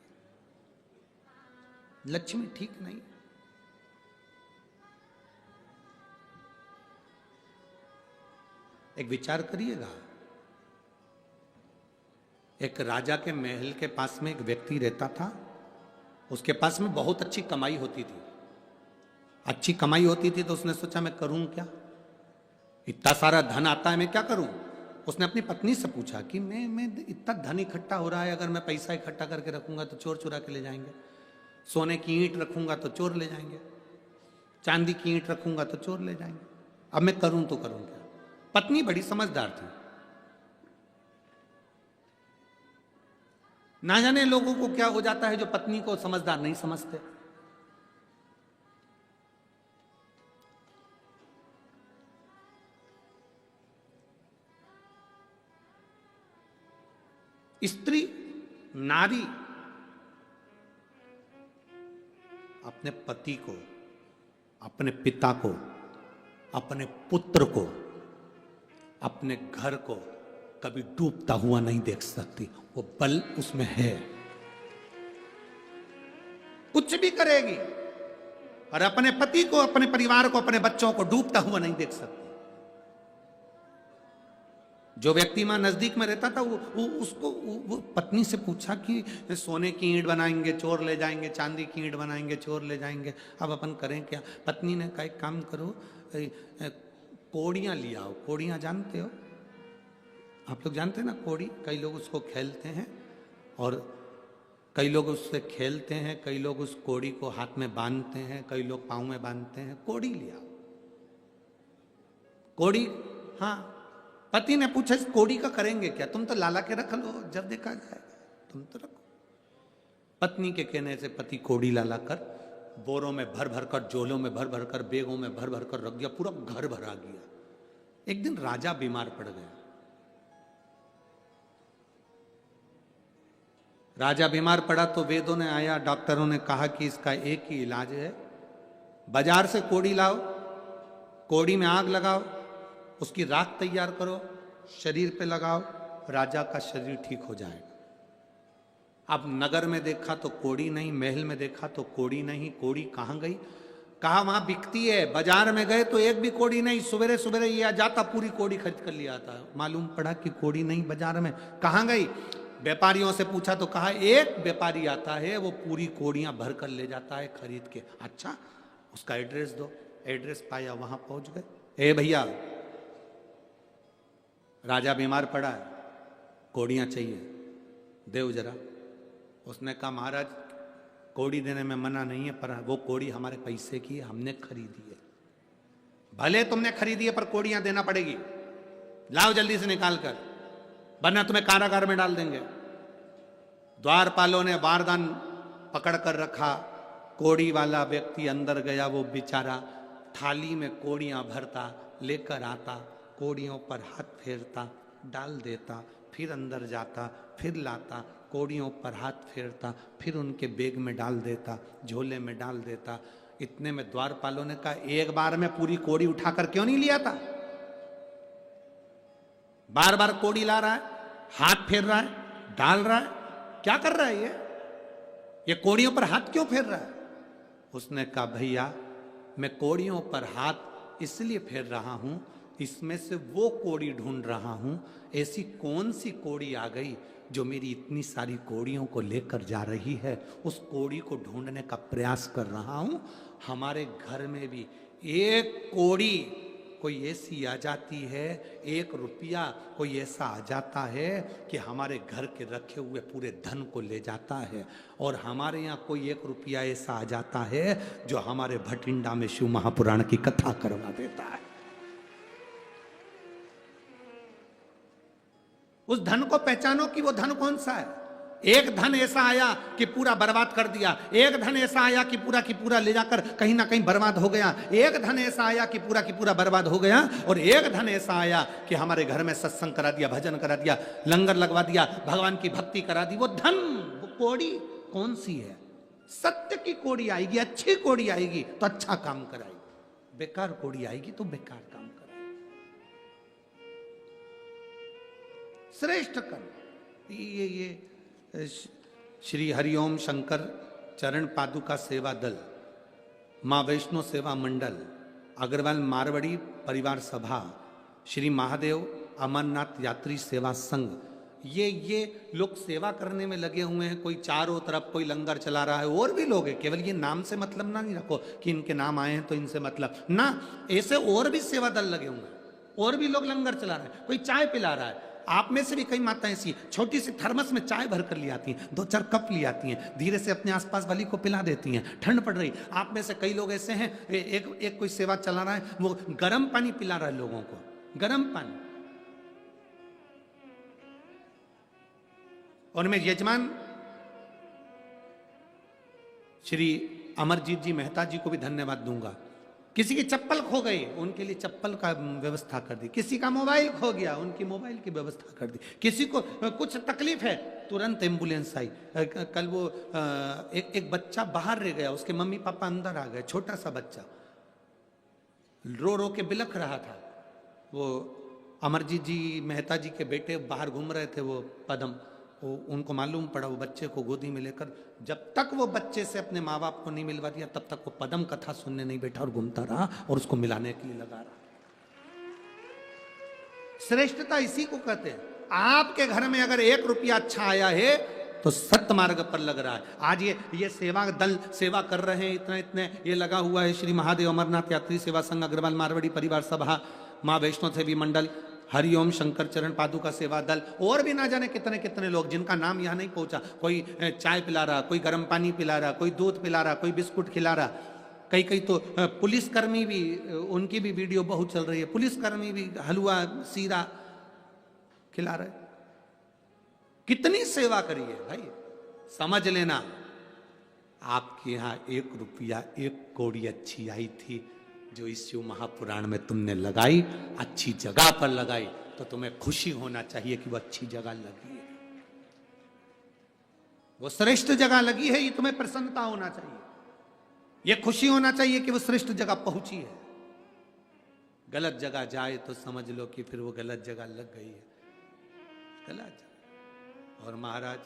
लक्ष्मी ठीक नहीं। एक विचार करिएगा, एक राजा के महल के पास में एक व्यक्ति रहता था, उसके पास में बहुत अच्छी कमाई होती थी। अच्छी कमाई होती थी तो उसने सोचा मैं करूं क्या, इतना सारा धन आता है, मैं क्या करूं। उसने अपनी पत्नी से पूछा कि मैं इतना धन इकट्ठा हो रहा है, अगर मैं पैसा इकट्ठा करके रखूंगा तो चोर चुरा के ले जाएंगे, सोने की ईंट रखूंगा तो चोर ले जाएंगे, चांदी की ईंट रखूंगा तो चोर ले जाएंगे, अब मैं करूं तो करूं क्या। पत्नी बड़ी समझदार थी, ना जाने लोगों को क्या हो जाता है जो पत्नी को समझदार नहीं समझते। स्त्री, नारी अपने पति को, अपने पिता को, अपने पुत्र को, अपने घर को कभी डूबता हुआ नहीं देख सकती। वो बल उसमें है, कुछ भी करेगी, और अपने पति को, अपने परिवार को, अपने बच्चों को डूबता हुआ नहीं देख सकती। जो व्यक्ति मां नजदीक में रहता था वो पत्नी से पूछा कि सोने की ईंट बनाएंगे चोर ले जाएंगे, चांदी की ईंट बनाएंगे चोर ले जाएंगे, अब अपन करें क्या। पत्नी ने कहा एक काम करो, कोड़ियां लिया आओ। कोड़ियां जानते हो आप लोग, जानते हैं ना कोड़ी, कई लोग उसको खेलते हैं और कई लोग उससे खेलते हैं, कई लोग उस कोड़ी को हाथ में बांधते हैं, कई लोग पाँव में बांधते हैं। कोड़ी लिया, कोड़ी। हाँ, पति ने पूछा इस कोड़ी का करेंगे क्या, तुम तो लाला के रख लो, जब देखा जाएगा, तुम तो रखो। पत्नी के कहने से पति कोड़ी लाला कर बोरों में भर भर कर, झोलों में भर भर कर, बैगों में भर भर कर रख दिया, पूरा घर भरा गया। एक दिन राजा बीमार पड़ गया। राजा बीमार पड़ा तो वेदों ने आया, डॉक्टरों ने कहा कि इसका एक ही इलाज है, बाजार से कोड़ी लाओ, कोड़ी में आग लगाओ, उसकी राख तैयार करो, शरीर पे लगाओ, राजा का शरीर ठीक हो जाएगा। अब नगर में देखा तो कोड़ी नहीं, महल में देखा तो कोड़ी नहीं, कोड़ी कहाँ गई। कहा वहां बिकती है। बाजार में गए तो एक भी कोड़ी नहीं, सवेरे सवेरे ये आ जाता पूरी कोड़ी खरीद कर लिया आता। मालूम पड़ा कि कोड़ी नहीं बाजार में, कहाँ गई? व्यापारियों से पूछा तो कहा एक व्यापारी आता है वो पूरी कोड़ियां भर कर ले जाता है खरीद के। अच्छा, उसका एड्रेस दो। एड्रेस पाया, वहां पहुंच गए। ए भैया, राजा बीमार पड़ा है, कोड़ियां चाहिए, देव जरा। उसने कहा महाराज कोड़ी देने में मना नहीं है, पर वो कोड़ी हमारे पैसे की है, हमने खरीदी है। भले तुमने खरीदी है पर कोड़ियां देना पड़ेगी, लाओ जल्दी से निकाल कर, वरना तुम्हें कारागार में डाल देंगे। द्वारपालों ने वारदान पकड़ कर रखा। कोड़ी वाला व्यक्ति अंदर गया, वो बेचारा थाली में कोड़ियां भरता, लेकर आता, कोड़ियों पर हाथ फेरता, डाल देता, फिर अंदर जाता, फिर लाता, कोड़ियों पर हाथ फेरता, फिर उनके बैग में डाल देता, झोले में डाल देता। इतने में द्वारपालों ने कहा एक बार में पूरी कोड़ी उठाकर क्यों नहीं लिया था? बार बार कोड़ी ला रहा है, हाथ फेर रहा है, डाल रहा है, क्या कर रहा है ये कोड़ियों पर हाथ क्यों फेर रहा है? उसने कहा भैया मैं कोड़ियों पर हाथ इसलिए फेर रहा हूं, इसमें से वो कोड़ी ढूंढ रहा हूं, ऐसी कौन सी कोड़ी आ गई जो मेरी इतनी सारी कोड़ियों को लेकर जा रही है, उस कोड़ी को ढूंढने का प्रयास कर रहा हूं। हमारे घर में भी एक कोड़ी कोई ऐसी आ जाती है, 1 रुपया कोई ऐसा आ जाता है कि हमारे घर के रखे हुए पूरे धन को ले जाता है। और हमारे यहाँ कोई 1 रुपया ऐसा आ जाता है जो हमारे भटिंडा में शिव महापुराण की कथा करवा देता है। उस धन को पहचानो कि वो धन कौन सा है। एक धन ऐसा आया कि पूरा बर्बाद कर दिया, एक धन ऐसा आया कि पूरा ले जाकर कहीं ना कहीं बर्बाद हो गया, एक धन ऐसा आया कि पूरा बर्बाद हो गया, और एक धन ऐसा आया कि हमारे घर में सत्संग करा दिया, भजन करा दिया, लंगर लगवा दिया, भगवान की भक्ति करा दी। वो धन, वो कोड़ी कौन सी है? सत्य की कोड़ी आएगी, अच्छी कोड़ी आएगी तो अच्छा काम कराएगी, बेकार कोड़ी आएगी तो बेकार काम कराएगी। श्रेष्ठ कर्म ये श्री हरिओम शंकर चरण पादुका सेवा दल, माँ वैष्णो सेवा मंडल, अग्रवाल मारवाड़ी परिवार सभा, श्री महादेव अमरनाथ यात्री सेवा संघ, ये लोग सेवा करने में लगे हुए हैं। कोई चारों तरफ कोई लंगर चला रहा है, और भी लोग हैं। केवल ये नाम से मतलब ना नहीं रखो कि इनके नाम आए हैं तो इनसे मतलब ना, ऐसे और भी सेवा दल लगे हुए हैं, और भी लोग लंगर चला रहे हैं, कोई चाय पिला रहा है। आप में से भी कई माताएं ऐसी छोटी सी थर्मस में चाय भर कर ले आती हैं, 2-4 कप ले आती हैं, धीरे से अपने आसपास वाली को पिला देती हैं। ठंड पड़ रही, आप में से कई लोग ऐसे हैं, एक कोई सेवा चला रहा है, वो गर्म पानी पिला रहा है लोगों को, गर्म पानी। और मैं यजमान श्री अमरजीत जी मेहता जी को भी धन्यवाद दूंगा। किसी की चप्पल खो गई, उनके लिए चप्पल का व्यवस्था कर दी। किसी का मोबाइल खो गया, उनकी मोबाइल की व्यवस्था कर दी। किसी को कुछ तकलीफ है, तुरंत एम्बुलेंस आई। कल वो एक बच्चा बाहर रह गया, उसके मम्मी पापा अंदर आ गए, छोटा सा बच्चा रो रो के बिलख रहा था। वो अमरजीत जी मेहता जी के बेटे बाहर घूम रहे थे, वो पदम, उनको मालूम पड़ा, वो बच्चे को गोदी में लेकर, जब तक वो बच्चे से अपने माँ बाप को नहीं मिलवा दिया तब तक वो पदम कथा सुनने नहीं बैठा और घूमता रहा और उसको मिलाने के लिए लगा रहा। श्रेष्ठता इसी को कहते हैं। आपके घर में अगर 1 रुपया अच्छा आया है तो सत्य मार्ग पर लग रहा है। आज ये सेवा दल सेवा कर रहे हैं, इतने ये लगा हुआ है। श्री महादेव अमरनाथ यात्री सेवा संघ, अग्रवाल मारवाड़ी परिवार सभा, माँ वैष्णो देवी मंडल, हरिओम शंकर चरण पादुका सेवा दल, और भी ना जाने कितने कितने लोग जिनका नाम यहाँ नहीं पहुंचा। कोई चाय पिला रहा, कोई गर्म पानी पिला रहा, कोई दूध पिला रहा, कोई बिस्कुट खिला रहा। कई तो पुलिसकर्मी भी, उनकी भी वीडियो बहुत चल रही है, पुलिसकर्मी भी हलवा सीरा खिला रहे। कितनी सेवा करी है भाई, समझ लेना। आपके यहाँ 1 रुपया 1 कौड़ी अच्छी आई थी, जो इस शिव महापुराण में तुमने लगाई, अच्छी जगह पर लगाई, तो तुम्हें खुशी होना चाहिए कि वो अच्छी जगह लगी है, वो श्रेष्ठ जगह लगी है। ये तुम्हें प्रसन्नता होना चाहिए, ये खुशी होना चाहिए कि वो श्रेष्ठ जगह पहुंची है। गलत जगह जाए तो समझ लो कि फिर वो गलत जगह लग गई है, गलत जगह। और महाराज